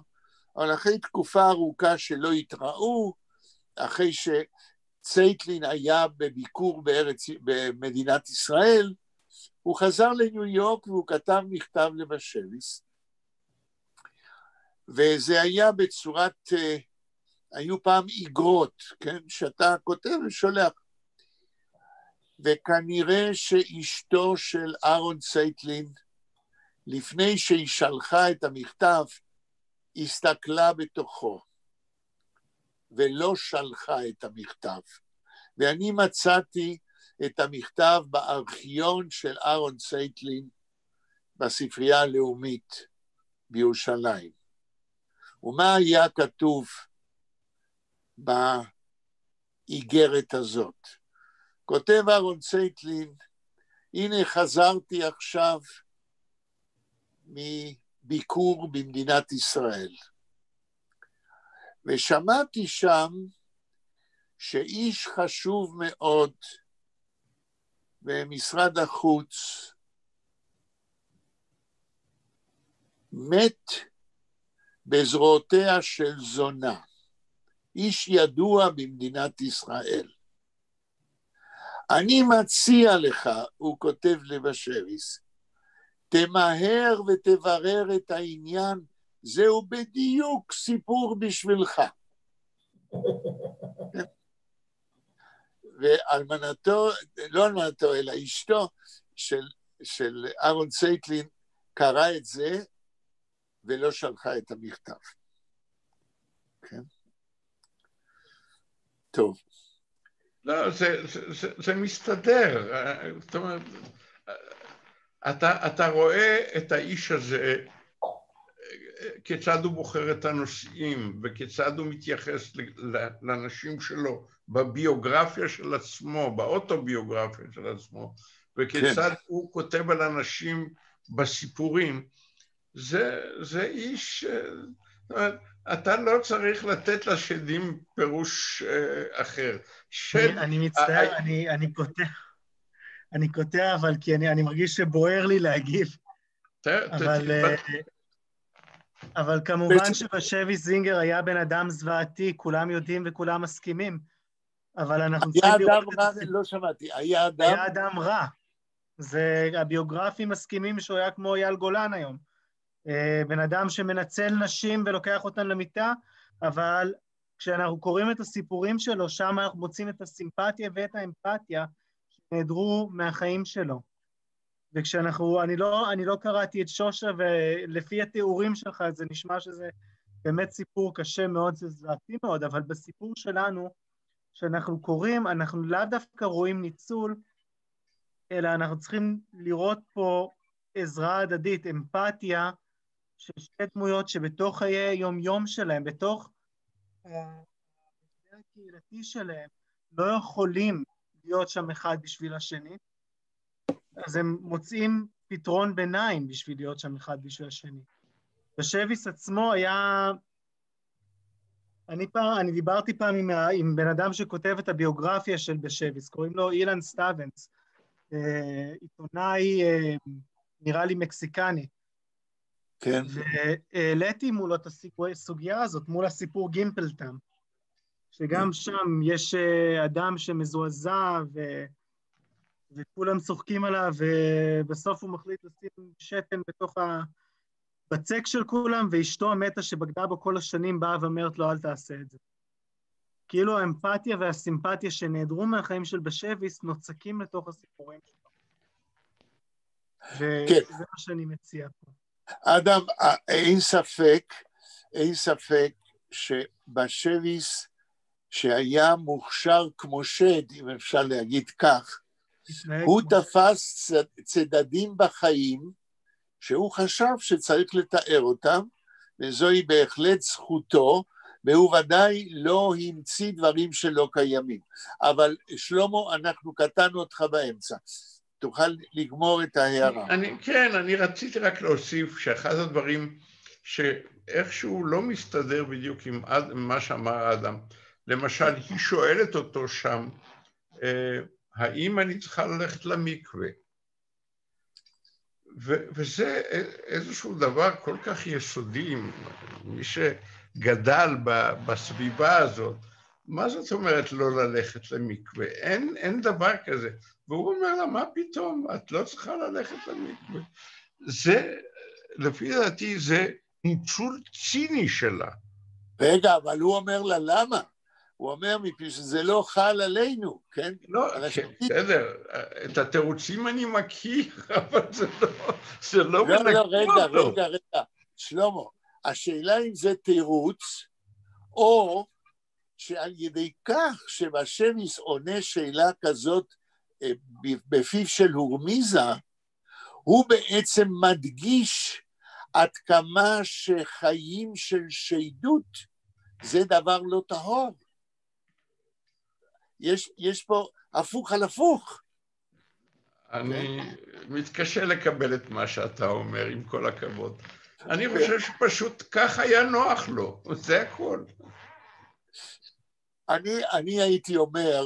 אבל אחרי תקופה ארוכה שלא התראו, אחרי שצייטלין היה בביקור במדינת ישראל, הוא חזר לניו יורק והוא כתב מכתב לבשביס, וזה היה בצורת, היו פעם איגרות, כן, שאתה כותב ושולח, וכנראה שאשתו של אהרון צייטלין, לפני שהיא שלחה את המכתב, הסתכלה בתוכו, ולא שלחה את המכתב. ואני מצאתי את המכתב בארכיון של אהרון צייטלין, בספרייה הלאומית בירושלים. ומה היה כתוב באיגרת הזאת? כותב אהרון צייטלין, הנה חזרתי עכשיו מביקור במדינת ישראל, ושמעתי שם שאיש חשוב מאוד במשרד החוץ מת בזרועותיה של זונה, איש ידוע במדינת ישראל. אני מציע לך, הוא כותב לבשביס, תמהר ותברר את העניין, זהו בדיוק סיפור בשבילך. ואלמנתו, לא אלמנתו, אלא אשתו של אהרון צייטלין, קרא את זה, ולא שלחה את המכתב. כן? טוב. לא, זה מסתדר. זאת אומרת, אתה רואה את האיש הזה, כיצד הוא בוחר את הנושאים, וכיצד הוא מתייחס לאנשים שלו, בביוגרפיה של עצמו, באוטוביוגרפיה של עצמו, וכיצד הוא כותב על אנשים בסיפורים. זה איש, אתה לא צריך לתת לשדים פירוש אחר. אני מצטער, אני קוטע, אבל כי אני מרגיש שבוער לי להגיב. אבל כמובן שבשביס זינגר היה בן אדם זוועתי, כולם יודעים וכולם מסכימים, אבל אנחנו צריכים לראות את זה. לא שמעתי, היה אדם רע. הביוגרפים מסכימים שהוא היה כמו אייל גולן היום. בן אדם שמנצל נשים ולוקח אותן למיטה, אבל כשאנחנו קוראים את הסיפורים שלו, שם אנחנו מוצאים את הסימפתיה ואת האמפתיה שנעדרו מהחיים שלו. אני לא קראתי את שושה, ולפי התיאורים שלך זה נשמע שזה באמת סיפור קשה מאוד, זה זעתי מאוד, אבל בסיפור שלנו, שאנחנו קוראים, אנחנו לא דווקא רואים ניצול, אלא אנחנו צריכים לראות פה עזרה הדדית, אמפתיה, של שתי דמויות שבתוך חיי יום שלהם, בתוך הקהילתי שלהם, לא יכולים להיות שם אחד בשביל השני, אז הם מוצאים פתרון ביניים בשביל להיות שם אחד בשביל השני. בשביס עצמו היה, אני דיברתי פעם עם בן אדם שכותב את הביוגרפיה של בשביס, קוראים לו אילן סטאבנס, עיתונאי נראה לי מקסיקני. כן. והעליתי מולו את הסוגיה הזאת, מול הסיפור גימפלטם, שגם שם יש אדם שמזועזע וכולם צוחקים עליו, ובסוף הוא מחליט לשים שתן בתוך בצק של כולם, ואשתו המתה שבגדה בו כל השנים באה ואומרת לו, אל תעשה את זה. כאילו האמפתיה והסימפתיה שנעדרו מהחיים של בשביס נוצקים לתוך הסיפורים שלו. וזה מה שאני מציע פה. אדם, אין ספק שבשביס שהיה מוכשר כמו שד, אם אפשר להגיד כך, הוא תפס צדדים בחיים שהוא חשב שצריך לתאר אותם, וזוהי בהחלט זכותו, והוא ודאי לא המציא דברים שלא קיימים. אבל שלמה, אנחנו קטענו אותך באמצע. תוכל לגמור את ההערה. כן, אני רציתי רק להוסיף שאחד הדברים שאיכשהו לא מסתדר בדיוק עם מה שאמר אדם, למשל, היא שואלת אותו שם, האם אני צריכה ללכת למקווה? וזה איזשהו דבר כל כך יסודי, מי שגדל בסביבה הזאת, מה זאת אומרת לא ללכת למקווה? אין דבר כזה. והוא אומר לה, מה פתאום? את לא צריכה ללכת למקווה. זה, לפי דעתי, זה ניצול ציני שלה. רגע, אבל הוא אומר לה, למה? הוא אומר מפני שזה לא חל עלינו, כן? לא, בסדר, את התירוצים אני מכיר, אבל זה לא מנקה אותו. רגע, שלמה, השאלה אם זה תירוץ, או שעל ידי כך שבשמיס עונה שאלה כזאת בפיו של הורמיזה, הוא בעצם מדגיש עד כמה שחיים של שיידות זה דבר לא טהור. יש פה הפוך על הפוך. אני מתקשה לקבל את מה שאתה אומר, עם כל הכבוד. אני חושב שפשוט כך היה נוח לו, זה הכל. אני הייתי אומר,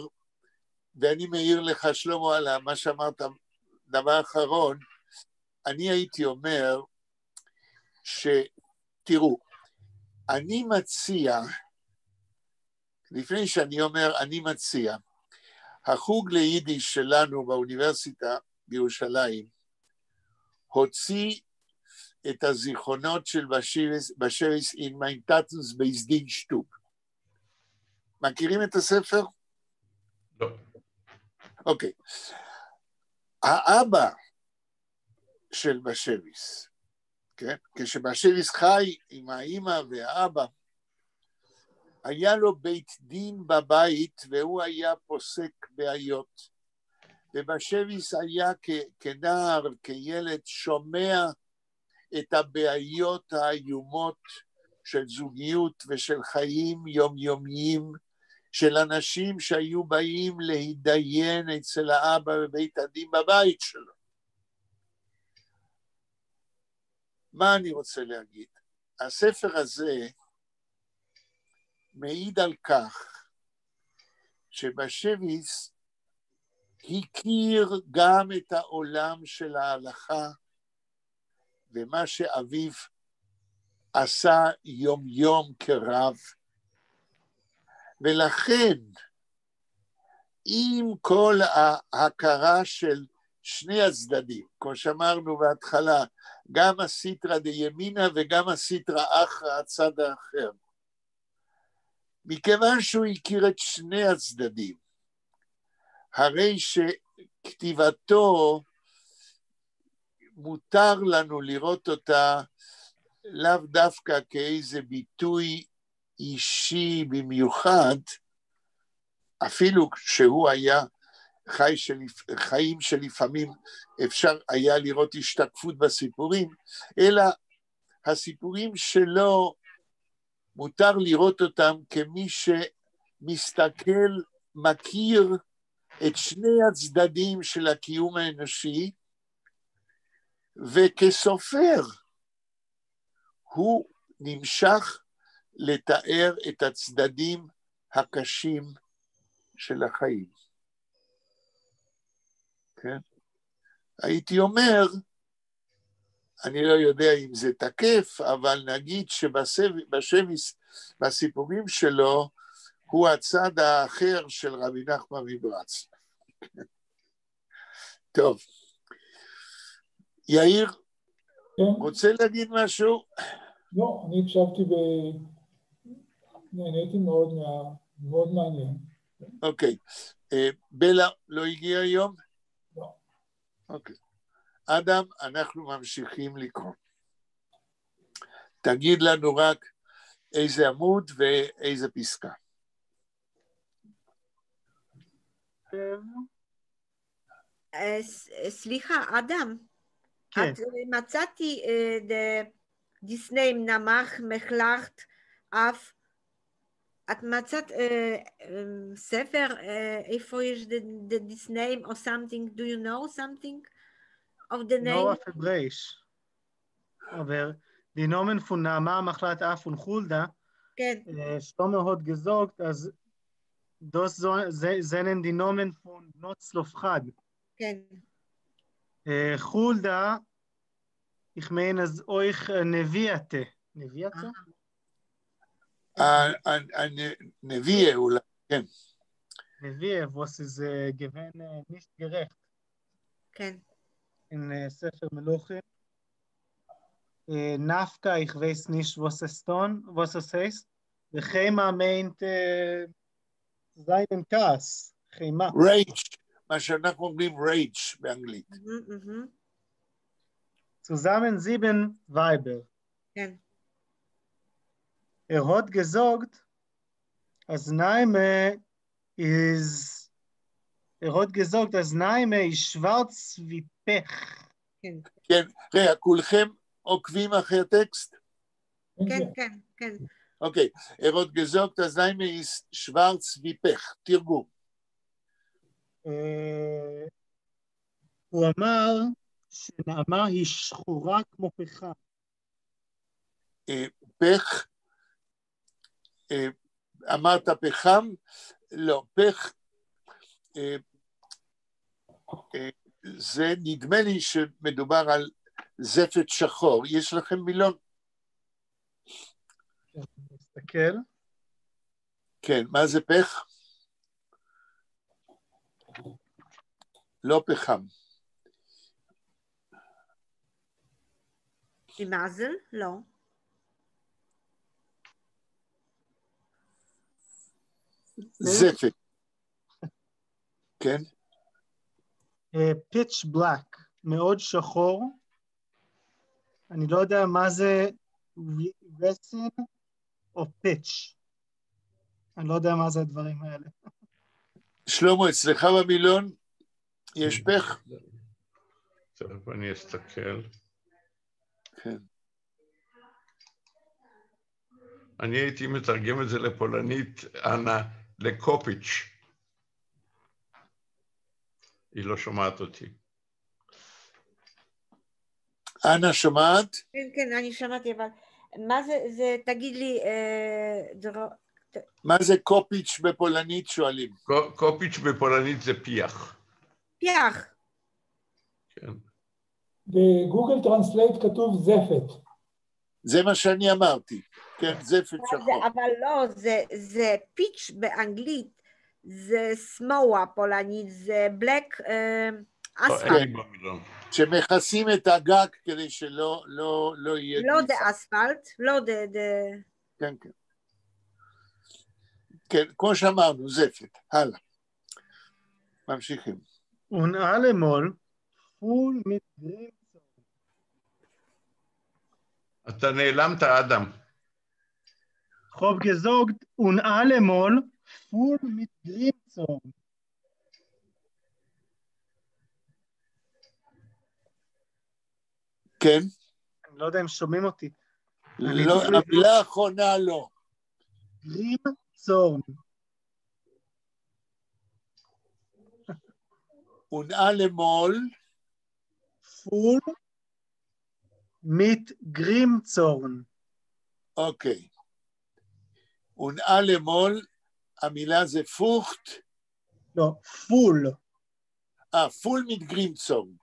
ואני מעיר לך שלמה על מה שאמרת, דבר אחרון, אני הייתי אומר שתראו, אני מציע, לפני שאני אומר אני מציע, החוג ליידיש שלנו באוניברסיטה בירושלים הוציא את הזיכרונות של בשריס אין מיין טאטוס בייסדין שטוב. מכירים את הספר? לא. אוקיי. האבא של בשריס, כן? כשבשריס חי עם האמא והאבא, היה לו בית דין בבית והוא היה פוסק בעיות. ובשריס היה כנער, כילד, שומע את הבעיות האיומות של זוגיות ושל חיים יומיומיים, של אנשים שהיו באים להידיין אצל האבא בבית הדין בבית שלו. מה אני רוצה להגיד? הספר הזה מעיד על כך שבשריס הכיר גם את העולם של ההלכה ומה שאביו עשה יום יום כרב, ולכן עם כל ההכרה של שני הצדדים, כמו שאמרנו בהתחלה, גם הסיטרא דימינה וגם הסיטרא אחרא, הצד האחר, מכיוון שהוא הכיר את שני הצדדים, הרי שכתיבתו מותר לנו לראות אותה לאו דווקא כאיזה ביטוי אישי במיוחד, אפילו שהוא היה חיים שלפעמים אפשר היה לראות השתקפות בסיפורים, אלא הסיפורים שלו מותר לראות אותם כמי שמסתכל, מכיר את שני הצדדים של הקיום האנושי, וכסופר הוא נמשך לתאר את הצדדים הקשים של החיים. כן? הייתי אומר, אני לא יודע אם זה תקף, אבל נגיד שבשמיס, בסיפורים שלו, הוא הצד האחר של רבי נחמן מברסלב. טוב. יאיר, כן? רוצה להגיד משהו? לא, אני הקשבתי נהניתי מאוד מעניין. אוקיי. בלה לא הגיע היום? לא. אוקיי. אדם, אנחנו ממשיכים לקרוא. תגיד לנו רק איזה עמוד ואיזה פסקה. סליחה, אדם. כן. מצאתי this name נמך, מחלכת, אף. את מצאת ספר, איפה יש this name or something? Do you know something of the name? Nora Hebräisch. Aber die Nomen von Naama, Machlat, Af und Hulda, כן, Shlomo hat gesagt, dass das sind die Nomen von Bnot Zlofchad. כן. Hulda, ich meine, es euch Neviate. Neviate? הנביא אולי, כן. Nevie, was ist gewesen nicht gerecht כן. in Sefer Meluchim. Nafka, ich weiß nicht, was es heißt. Chema meint seinen Kass. Chema. רייג', מה שאנחנו אומרים רייג' באנגלית. Zusammen 7 Weiber. כן. Hat gesagt, als Naime ist, hat gesagt, als Naime ist schwarz wie Pech. כן. כן, רגע, כולכם עוקבים אחרי הטקסט? כן, כן, כן. אוקיי, hat gesagt, das Name ist schwarz wie Pech, תרגום. הוא אמר שנעמה היא שחורה כמו פחם. פח, אמרת פחם? לא, פח, זה נדמה לי שמדובר על זפת שחור. יש לכם מילון? נסתכל. כן, מה זה פח? לא פחם. במאזל? לא. זפת. כן? פיץ' בלק, מאוד שחור. אני לא יודע מה זה רסן או פיץ'. אני לא יודע מה זה הדברים האלה. שלמה, אצלך במילון יש פח? טוב, אני אסתכל. כן. אני הייתי מתרגם את זה לפולנית, אנה, לקופיץ'. היא לא שומעת אותי. אנה שומעת? כן, כן, אני שמעתי, אבל מה זה, תגיד לי, מה זה קופיץ' בפולנית שואלים? קופיץ' בפולנית זה פיח. פיח. כן. בגוגל טרנסלייט כתוב זפת. זה מה שאני אמרתי. כן, זפת שחור. אבל לא, זה פיץ' באנגלית, זה סמואה פולנית, זה בלק אספלט. שמכסים את הגג כדי שלא יהיה... לא דה אספלט, לא דה... כן, כן. כן, כמו שאמרנו, זפת. הלאה. ממשיכים. אונאלמול, פול מתגרים. אתה נעלמת, אדם. Hab gesagt, und alle mal voll mit Grimzorn. כן? אני לא יודע אם שומעים אותי. לא, המילה האחרונה לא. גרימצורן. ונעלמול. פול mit Grimzorn. אוקיי. ונעלמול, המילה זה פוכט. לא, פול. פול מתגרימצורן.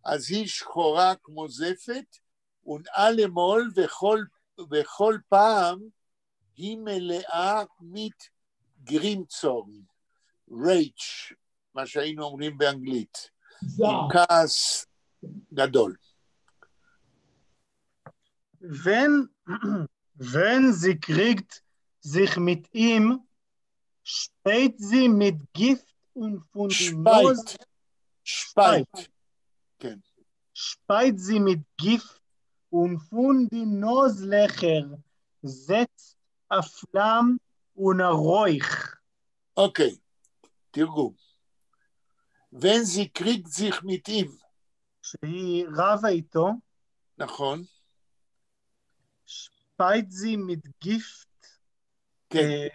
אז היא שחורה כמו זפת, ונעלמול וכל פעם היא מלאה מתגרימצורן. רייץ', מה שהיינו אומרים באנגלית. עם כעס גדול. wenn sie kriegt sich mit ihm, speit sie mit Gift und von dem Nose... Speit. כן. speit sie mit Gift und von dem Noslöcher setzt a Flamm und a Räuch. אוקיי, תרגום. wenn sie kriegt sich mit ihm. שהיא רבה איתו. נכון. שפייטזי מתגיפט, כן.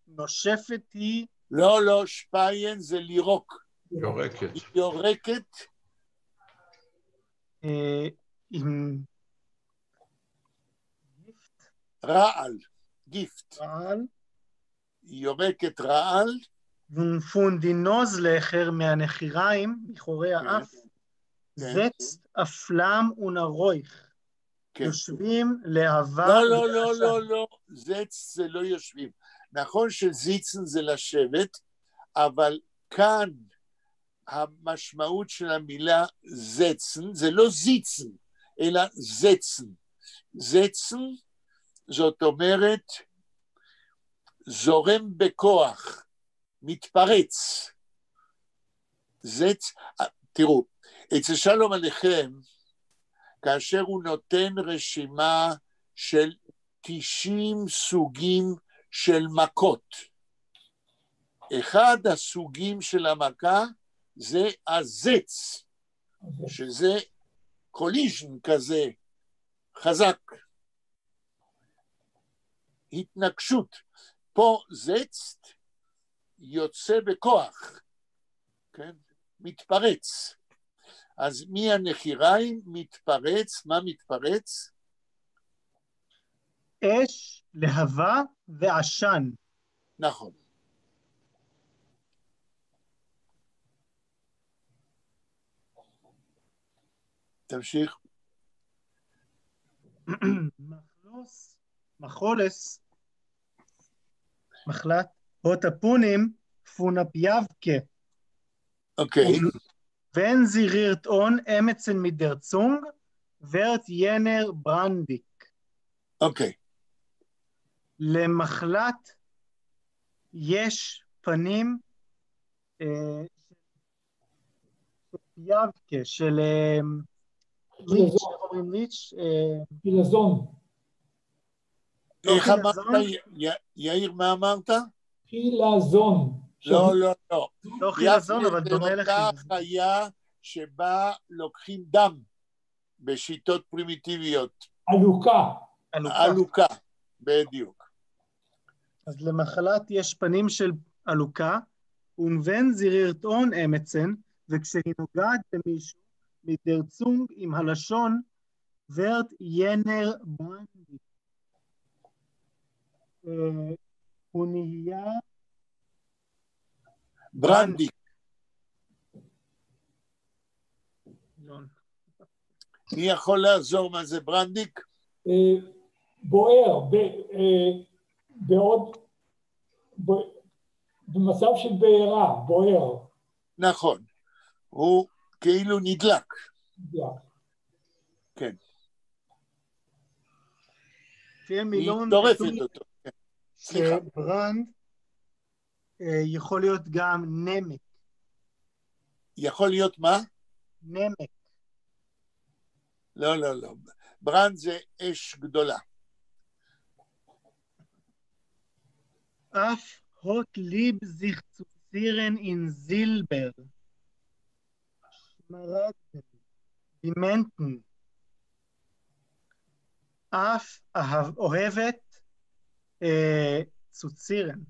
נושפת היא, לא, שפיין זה לירוק. יורקת. היא יורקת, עם רעל, גיפט. רעל, היא יורקת רעל, פונדינוז לחר מהנחיריים, מחורי האף, זצט אפלם ונרויך. כן. יושבים להבה לא, זץ זה לא יושבים. נכון שזיצן זה לשבת, אבל כאן המשמעות של המילה זצן, זה לא זיצן, אלא זצן. זצן, זאת אומרת, זורם בכוח, מתפרץ. תראו, אצל שלום עליכם, כאשר הוא נותן רשימה של 90 סוגים של מכות, אחד הסוגים של המכה זה הזץ, שזה קוליז'ן כזה חזק, התנגשות. פה זץ יוצא בכוח, כן? מתפרץ. אז מהנחיריים מתפרץ, מה מתפרץ? אש, להבה ועשן. נכון. תמשיך. מחלת, הוטפונים, פונפיאבקה. אוקיי. ואין זירירת און, אמצן מדרצונג, ורת ינר ברנדיק. אוקיי. למחלת יש פנים יבקה של ליץ', איך אומרים ליץ'? חילזון. איך אמרת, יאיר, מה אמרת? חילזון. לא. לא חילזון, אבל דומה יבקה זה אותה חיה שבה לוקחים דם בשיטות פרימיטיביות. אלוקה, בדיוק. אז למחלת יש פנים של אלוקה, ונבן זירירת און אמצן, וכשהיא נוגעת למישהו, מדרצונג עם הלשון, ורת ינר ברנדי. הוא נהיה... ברנדיק. מי יכול לעזור מה זה ברנדיק? בוער, במצב של בעירה, בוער. נכון, הוא כאילו נדלק. כן. היא דורפת אותו. סליחה. ברנד יכול להיות גם נמק. יכול להיות מה? נמק. לא. ברנד זה אש גדולה. אף הוט ליב זיך צו צירן אין זילבר. שמרדן. דימנטן. אף אוהבת צוצירן.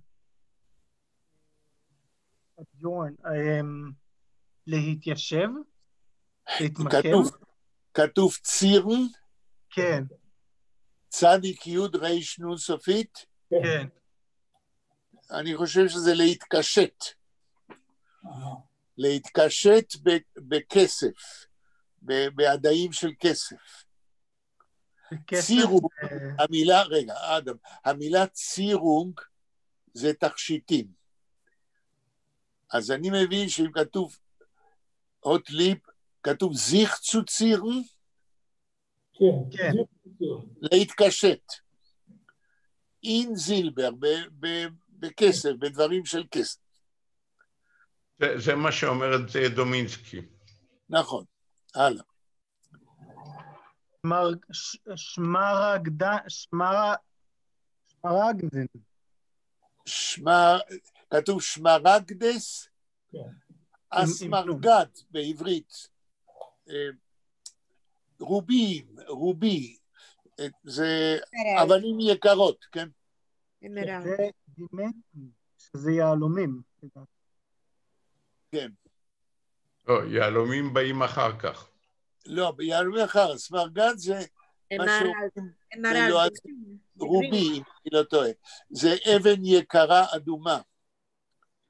אדיורן. להתיישב. להתמקם. כתוב צירן? כן. צדיק יוד ריש נון סופית? כן. אני חושב שזה להתקשט. להתקשט בכסף, בעדיים של כסף. צירונג, המילה, רגע, אדם, המילה צירונג זה תכשיטים. אז אני מבין שאם כתוב הוט ליב, כתוב זיך צו צירן? כן. להתקשט. אין זילבר, בכסף, בדברים של כסף. זה מה שאומרת דומינסקי. נכון, הלאה. שמרגדן. כתוב שמרגדס, אסמרגד בעברית, רובי, זה אבנים יקרות, כן? Emerald. זה דימנטן, שזה יהלומים. כן. לא, יהלומים באים אחר כך. לא, ביהלומי אחר, סמרגת זה מה Emerald. שאומרים Emerald. בלועז רובי, אם אני לא טועה. זה אבן יקרה אדומה.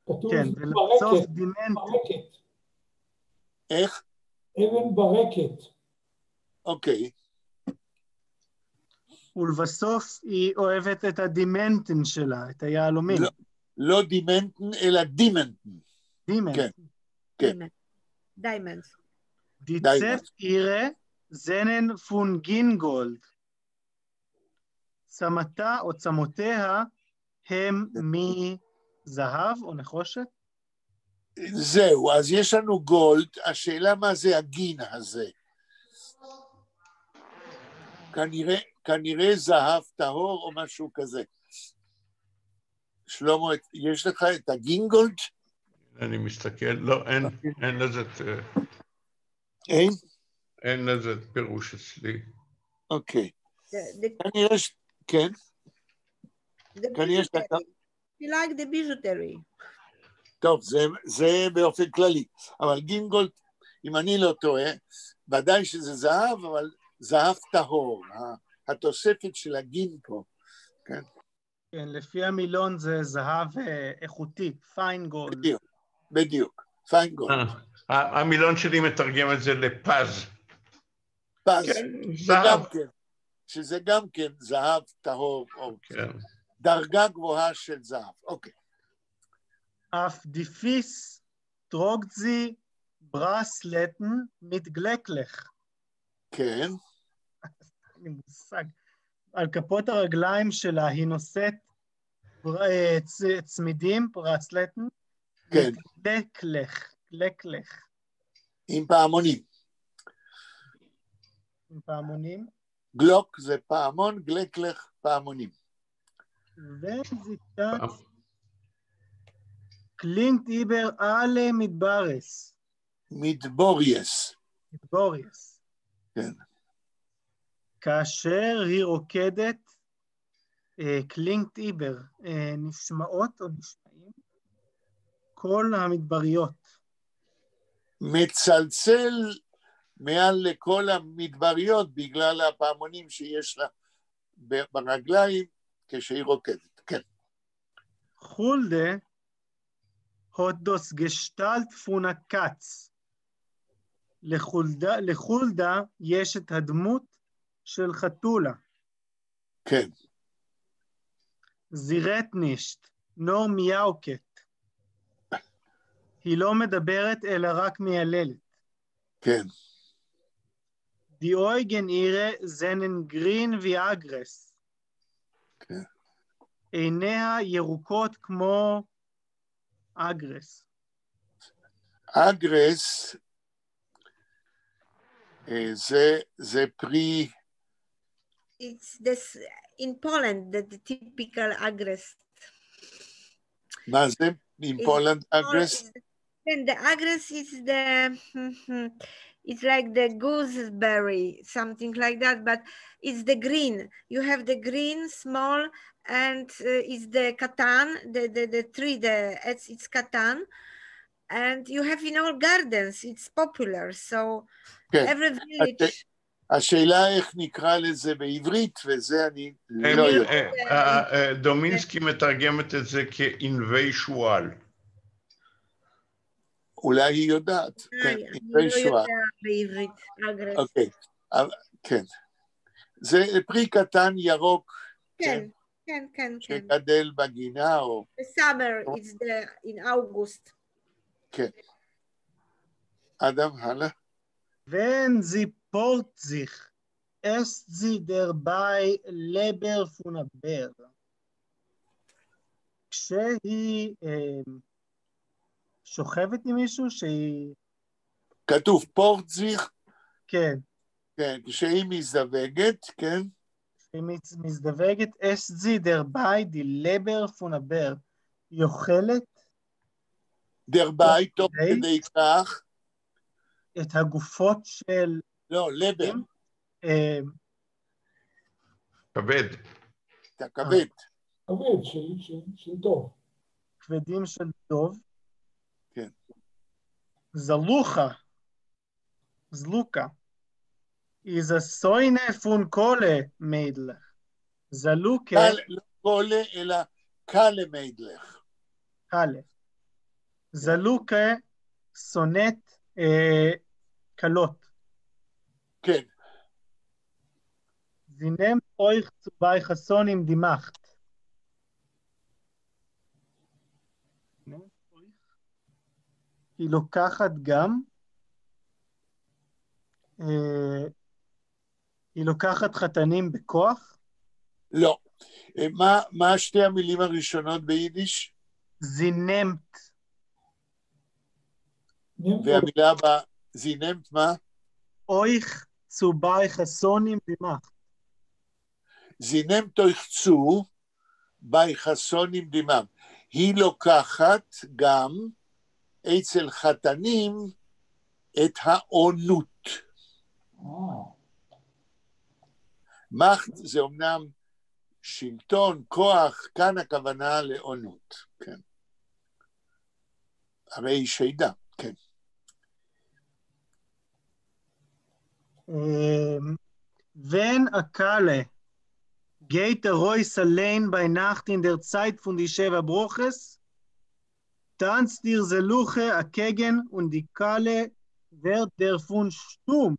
כתוב כן, ולבסוף ברקת, דימנטן. ברקת, איך? אבן ברקת. אוקיי. ולבסוף היא אוהבת את הדימנטן שלה, את היהלומים. לא דימנטן, אלא דימנטן. דימנטן. כן. Diamonds. Die Zephyre זנן פון גינגולד. צמתה או צמותיה הם מזהב או נחושת? זהו, אז יש לנו גולד, השאלה מה זה הגין הזה. כנראה זהב טהור או משהו כזה. שלמה, יש לך את הגינגולד? אני מסתכל, לא, אין לזה... אין? אין לזה פירוש אצלי. אוקיי. כנראה, כן. כנראה שאתה... You like the bijouterie. טוב, זה באופן כללי. אבל גינגולד, אם אני לא טועה, ודאי שזה זהב, אבל זהב טהור. התוספת של הגין פה, כן? כן, לפי המילון זה זהב איכותי, פיין גולד. בדיוק, פיין גולד. המילון שלי מתרגם את זה לפז. פז, זהב. שזה גם כן זהב טהור, או כן. דרגה גבוהה של זהב, אוקיי. אף דיפיס טרוגזי ברסלטן מתגלקלך. כן. אין לי מושג. על כפות הרגליים שלה היא נושאת צמידים, ברסלטן, כן. מתגלקלך. עם פעמונים. עם פעמונים. גלוק זה פעמון, גלקלך פעמונים. וזיטת קלינט איבר אלה מדברס. מדבוריאס. מדבוריאס. כן. כאשר היא רוקדת, קלינט איבר, נשמעות או נשמעים, כל המדבריות. מצלצל מעל לכל המדבריות בגלל הפעמונים שיש לה ברגליים כשהיא רוקדת, כן. חולדה, הודוס גשטלט פונה קץ. לחולדה יש את הדמות של חתולה. כן. זירת נישט, נור מיאוקת. היא לא מדברת אלא רק מייללת. כן. די אויגן אירה זנן גרין ואגרס. כן. עיניה ירוקות כמו אגרס. אגרס זה פרי... It's this in Poland, the typical agres. מה זה? In Poland, agres? And the agres is the, it's like the gooseberry, something like that, but it's the green. You have the green, small, and it's the katan, the tree, it's katan. And you have in all gardens, it's popular. So every village... השאלה איך נקרא לזה בעברית, וזה אני לא יודע. דומינסקי מתרגמת את זה כענבי שועל. אולי היא יודעת. אני לא יודעת בעברית, אגרס. אוקיי, כן. זה פרי קטן ירוק. כן, כן, כן. שגדל בגינה או... בסאמר, it's in August. כן. אדם, הלאה. Wenn sie port sich, ist sie dabei Leber von a Bär. כשהיא שוכבת עם מישהו שהיא... כתוב פורטזיך. כן. כן, כשהיא מזדווגת, כן. כשהיא מזדווגת, ist sie dabei die Leber von a Bär. היא אוכלת. דרבי, תוך כדי כך. את הגופות של... לא, לבר. כבד. את הכבד. כבד של טוב. כבדים של טוב. כן. זלוכה. זלוקה. is a soine von Kohle meidlich. זלוקה. לא קולה, אלא קלה מידלך. קלה. זלוקה שונאת קלות. כן. זינם אויך צובי חסון עם דימחת. היא לוקחת גם, היא לוקחת חתנים בכוח? לא. מה שתי המילים הראשונות ביידיש? זינמת. והמילה הבאה, זינמת מה? אויך צובי חסון עם דימחת. זינמת אויך צו בי חסון עם דימם. היא לוקחת גם אצל חתנים את העונות. מחט זה אומנם שלטון, כוח, כאן הכוונה לעונות. כן. הרי שידה, כן. Wenn a Kalle geht der Reus allein bei Nacht in der Zeit von die Sheva Broches, tanzt dir Zeluche a Kegen und die Kalle wird davon stumm.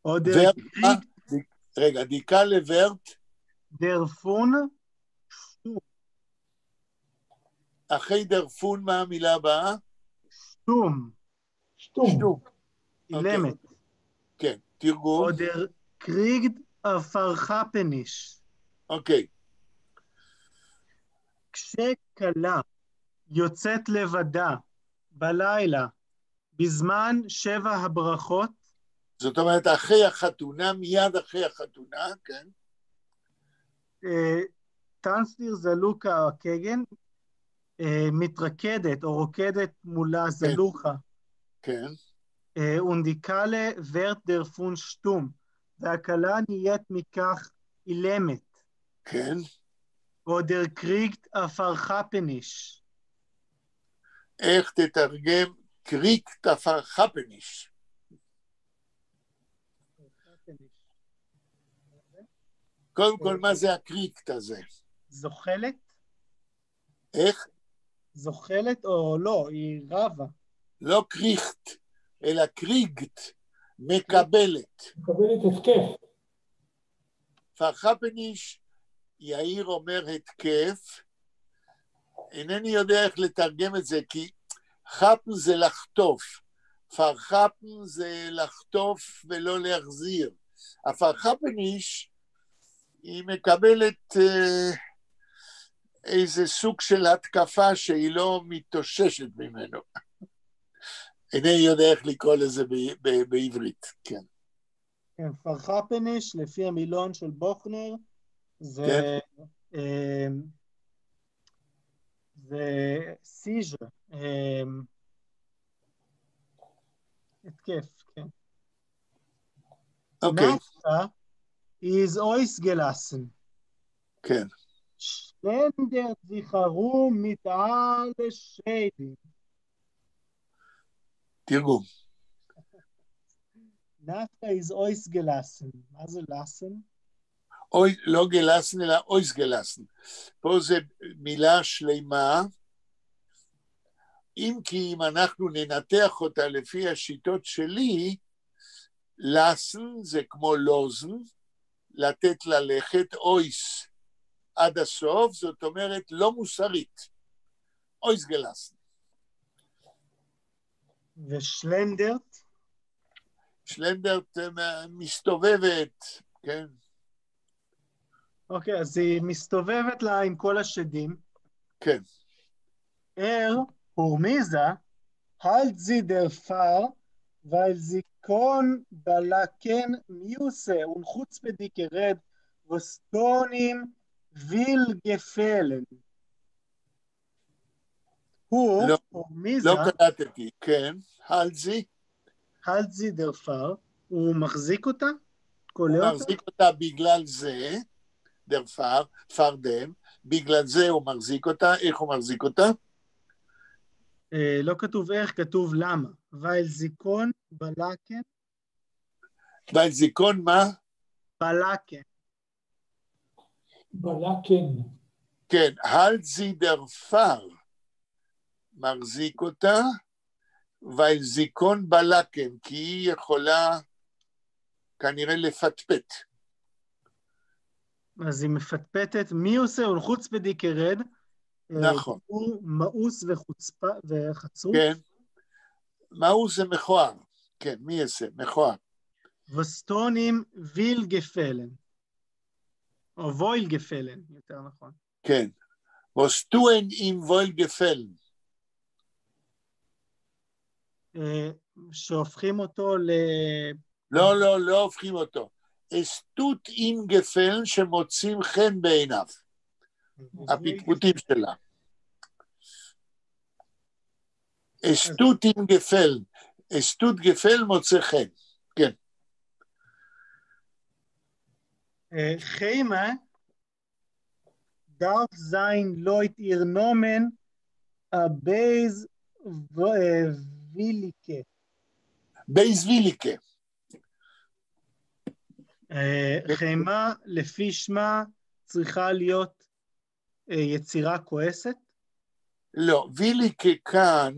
Oder kriegt רגע, die Kalle wird davon stumm. אחרי דרפון מה המילה הבאה? Stumm. שטום. אילמת. כן, תרגום. Oder kriegt a Verchapenisch. אוקיי. כשכלה יוצאת לבדה בלילה בזמן 7 הברכות, זאת אומרת, אחרי החתונה, מיד אחרי החתונה, כן? טנסטיר זלוקה הקגן, מתרקדת או רוקדת מולה זלוכה. כן. אונדיקלה ורט דרפון שטום, והקלה נהיית מכך אילמת. כן. או דר קריגט אפרחפניש. איך תתרגם קריקט אפרחפניש? קודם כל, מה זה הקריקט הזה? זוחלת? איך? זוחלת או לא, היא רבה. לא קריכט, אלא קריגט, מקבלת. מקבלת התקף. פרחפניש, יאיר אומר התקף, אינני יודע איך לתרגם את זה, כי חפן זה לחטוף, פרחפן זה לחטוף ולא להחזיר. הפרחפניש היא מקבלת איזה סוג של התקפה שהיא לא מתאוששת ממנו. אינני יודע איך לקרוא לזה בעברית, כן. כן, פרחפניש, לפי המילון של בוכנר, זה סיז'ר, התקף, כן. אוקיי. נאפטה is ausgelassen. כן. Schlendert sich herum mit alle Schäden. תרגום. נאפטה is ausgelassen. מה זה lassen? לא גלסן, אלא אויס גלסן. פה זה מילה שלמה, אם כי אם אנחנו ננתח אותה לפי השיטות שלי, לסן זה כמו לוזן, לתת ללכת, אויס עד הסוף, זאת אומרת לא מוסרית. אויס גלסן. ושלנדרט? שלנדרט מסתובבת, כן. אוקיי, אז היא מסתובבת לה עם כל השדים. כן. הורמיזה, halt sie der Fahr, weil sie kon balaken miuse und chutzpedike red, was tonim will gefällen. הוא, הורמיזה, לא קלטתי, כן. halt sie der Fahr, הוא מחזיק אותה? הוא מחזיק אותה בגלל זה, דר פרדם, בגלל זה הוא מחזיק אותה. איך הוא מחזיק אותה? לא כתוב איך, כתוב למה. ואל זיכון בלקן. ועל זיכון מה? בלקן. בלקן. כן, הלזי דר פר מחזיק אותה, ועל זיכון בלקן, כי היא יכולה כנראה לפטפט. אז היא מפטפטת, מי עושה? הוא חוץ בדיקרד. נכון. הוא מאוס וחצוף. כן. מאוס זה מכוער. כן, מי יעשה? מכוער. וסטונים ויל גפלן. או וויל גפלן, יותר נכון. כן. וסטואן עם וויל גפלן. שהופכים אותו ל... לא הופכים אותו. אסטוט עם גפלן שמוצאים חן בעיניו. הפטפוטים שלה. אסטוט עם גפלן. אסטוט גפל מוצא חן. כן. חיימה, darf sein Leut ihr Nomen בייז ויליקה. בייז ויליקה. חיימה, לפי שמה, צריכה להיות יצירה כועסת? לא, ויליקה כאן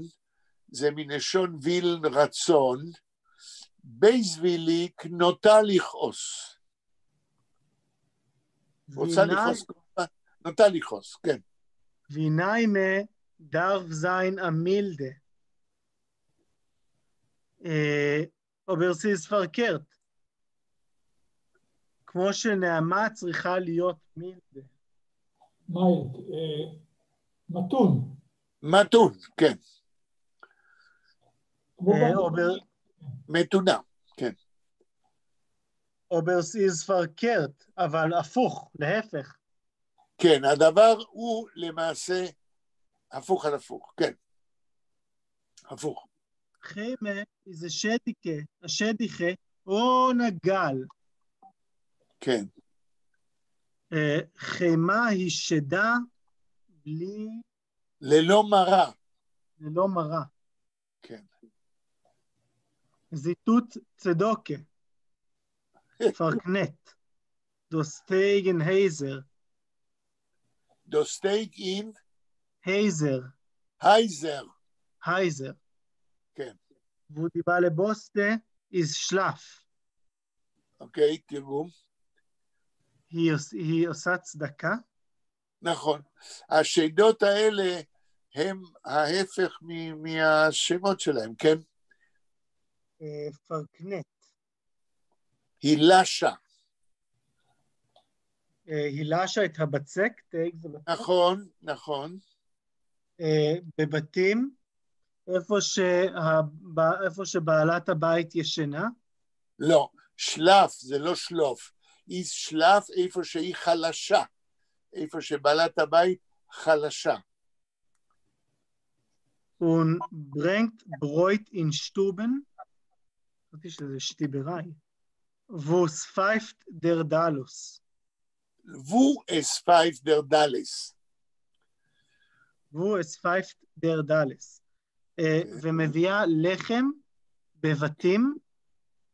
זה מלשון ויל רצון, בייז ויליק נוטה לכעוס. רוצה לכעוס, נוטה לכעוס, כן. וינאימה דרף זין המילדה. אוברסיס פרקרט. כמו שנעמה צריכה להיות מילדה. מיילד, מתון. מתון, כן. מתונה, כן. אוברסיס פרקרט, אבל הפוך, להפך. כן, הדבר הוא למעשה הפוך על הפוך, כן. הפוך. חיימה זה שדיקה, השדיחה, או נגל. כן. חיימה היא שדה בלי... ללא מראה. ללא מראה. כן. זיתות צדוקה. פרקנט. דוסטייגן הייזר. דוסטייג אין? הייזר. הייזר. הייזר. כן. והוא דיבה לבוסטה, איז שלף. אוקיי, תרגום. היא עושה צדקה? נכון. השדות האלה הם ההפך מהשמות שלהם, כן? פרקנט. הילשה. הילשה את הבצק, תייג זה בצק. נכון, נכון. בבתים, איפה שבעלת הבית ישנה? לא, שלף זה לא שלוף. היא שלף איפה שהיא חלשה. איפה שבעלת הבית חלשה. Und bringt Bräut in Stuben, חשבתי שזה שטיבראי, wo es pfeift der Dalus. Wo es pfeift der Dalles. Wo es pfeift der Dalles. ומביאה לחם בבתים,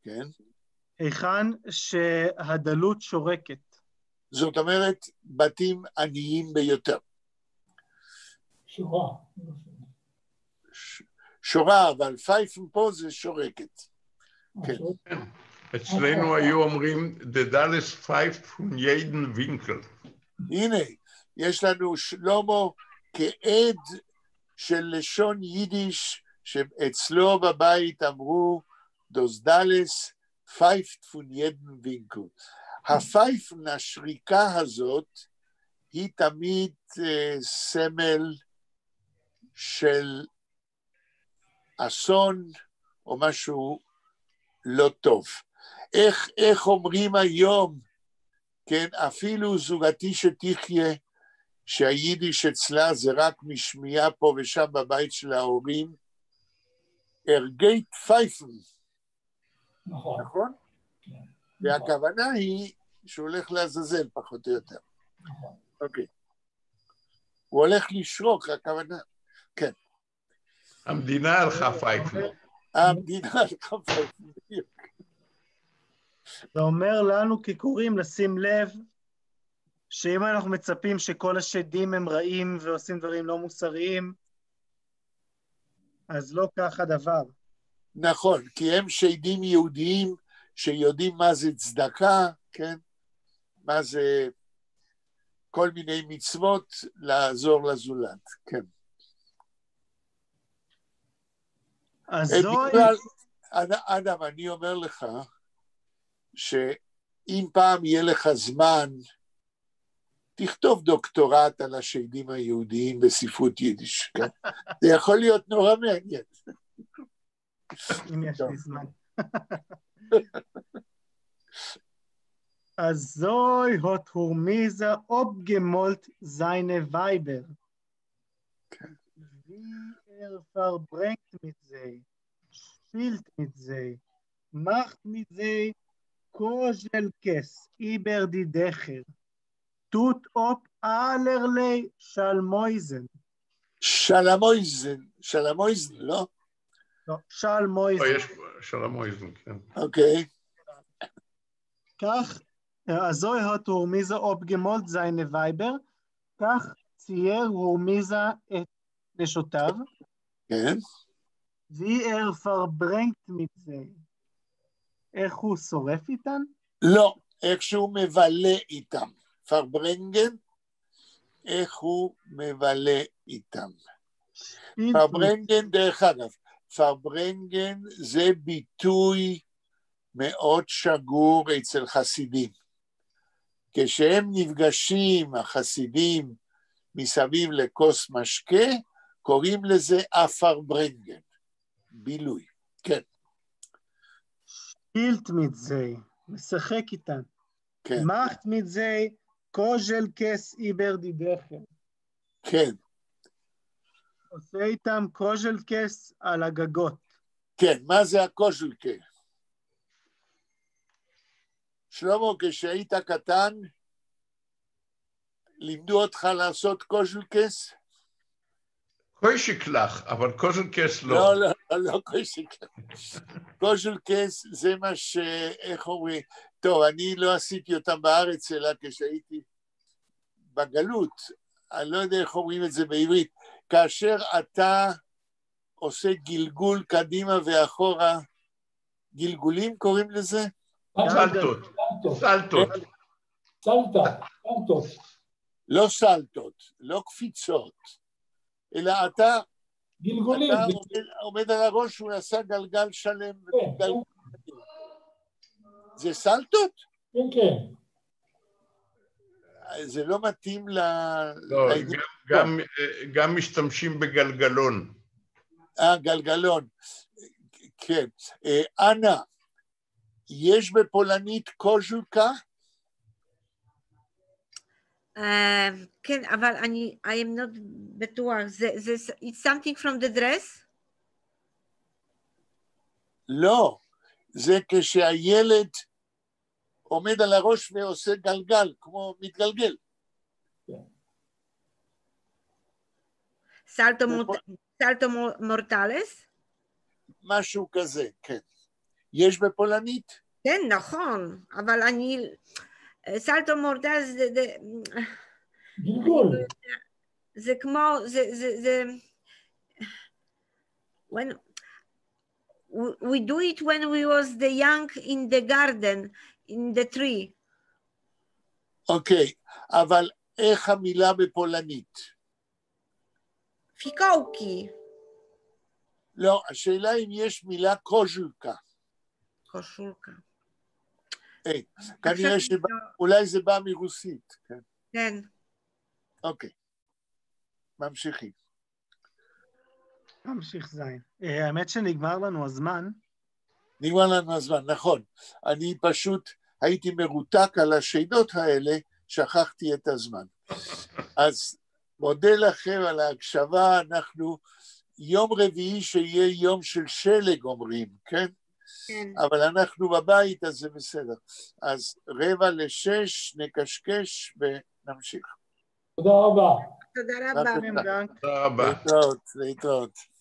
כן. היכן שהדלות שורקת. זאת אומרת, בתים עניים ביותר. שורה. שורה, אבל פייפן פה זה שורקת. כן. אצלנו היו אומרים, the Dalles pfeift von jeden Winkel. הנה, יש לנו שלמה כעד של לשון יידיש, שאצלו בבית אמרו, das Dalles pfeift von jeden Winkel. הפייפן, השריקה הזאת, היא תמיד סמל של אסון או משהו לא טוב. איך אומרים היום, כן, אפילו זוגתי שתחיה, שהיידיש אצלה זה רק משמיעה פה ושם בבית של ההורים, הרגית פייפן. נכון. נכון? והכוונה היא שהוא הולך לעזאזל פחות או יותר. אוקיי. הוא הולך לשרוק, הכוונה. כן. המדינה הלכה פייפל. המדינה הלכה פייפל. זה אומר לנו כקוראים לשים לב שאם אנחנו מצפים שכל השדים הם רעים ועושים דברים לא מוסריים, אז לא כך הדבר. נכון, כי הם שדים יהודיים שיודעים מה זה צדקה, כן? מה זה כל מיני מצוות לעזור לזולת, כן. אז בכלל, אדם, אני אומר לך, שאם פעם יהיה לך זמן, תכתוב דוקטורט על השדים היהודיים בספרות יידיש, כן? זה יכול להיות נורא מעניין. אם יש לי זמן. אז זוי hot Hormiza abgemalt seine Weiber. Wie verbringt mit sie, spielt mit sie, macht mit sie Kojelkes über die Dächer, tut ob allerlei Schalmäusen. שלמויזן, לא? לא, Schalmäusen. יש שלמויזן, כן. אוקיי. כך, הזוי hot Hormiza abgemalt seine Weiber, כך צייר הורמיזה את נשותיו, כן. wie verbringt mit sie. איך הוא שורף איתן? לא, איך שהוא מבלה איתם. פרברנגן, איך הוא מבלה איתם. פרברנגן, דרך אגב, פרברנגן זה ביטוי מאוד שגור אצל חסידים. כשהם נפגשים, החסידים, מסביב לכוס משקה, קוראים לזה אפרברנגן, בילוי, כן. שפילט mit sie, משחק איתן. כן. macht mit sie, Kojelkes über die Dächer. כן. עושה איתם Kojelkes על הגגות. כן, מה זה הקוז'לקה? שלמה, כשהיית קטן, לימדו אותך לעשות קוז'לקס? קוישיקלח, אבל קוז'לקס לא. לא קוז'לקס. קוז'לקס זה מה ש... איך אומרים? טוב, אני לא עשיתי אותם בארץ, אלא כשהייתי בגלות. אני לא יודע איך אומרים את זה בעברית. כאשר אתה עושה גלגול קדימה ואחורה, גלגולים קוראים לזה? סלטות. סלטות. סלטות. לא סלטות, לא קפיצות, אלא אתה גלגולים. עומד על הראש, הוא עשה גלגל שלם. זה סלטות? כן, כן. זה לא מתאים ל... לא, גם משתמשים בגלגלון. גלגלון, כן. אנה, יש בפולנית קוז'ולקה? כן, אבל I am not בטוח. It's something from the dress? לא, זה כשהילד עומד על הראש ועושה גלגל, כמו מתגלגל. סלטו מורטלס? משהו כזה, כן. יש בפולנית? כן, נכון, אבל אני... סלטו מורטלס זה... גלגול. זה כמו... זה... When... We do it when we was the young in the garden, in the tree. אוקיי, אבל איך המילה בפולנית? פיקאוקי. לא, השאלה אם יש מילה קוז'ולקה. קוז'ולקה. כנראה שאולי זה בא מרוסית. כן. אוקיי. ממשיכים. ממשיך זין. האמת שנגמר לנו הזמן. נגמר לנו הזמן, נכון. אני פשוט הייתי מרותק על השאלות האלה, שכחתי את הזמן. אז מודה לכם על ההקשבה, אנחנו יום רביעי שיהיה יום של שלג אומרים, כן? כן. אבל אנחנו בבית, אז זה בסדר. אז 5:45 נקשקש ונמשיך. תודה רבה. תודה רבה. Vielen Dank. תודה רבה. להתראות.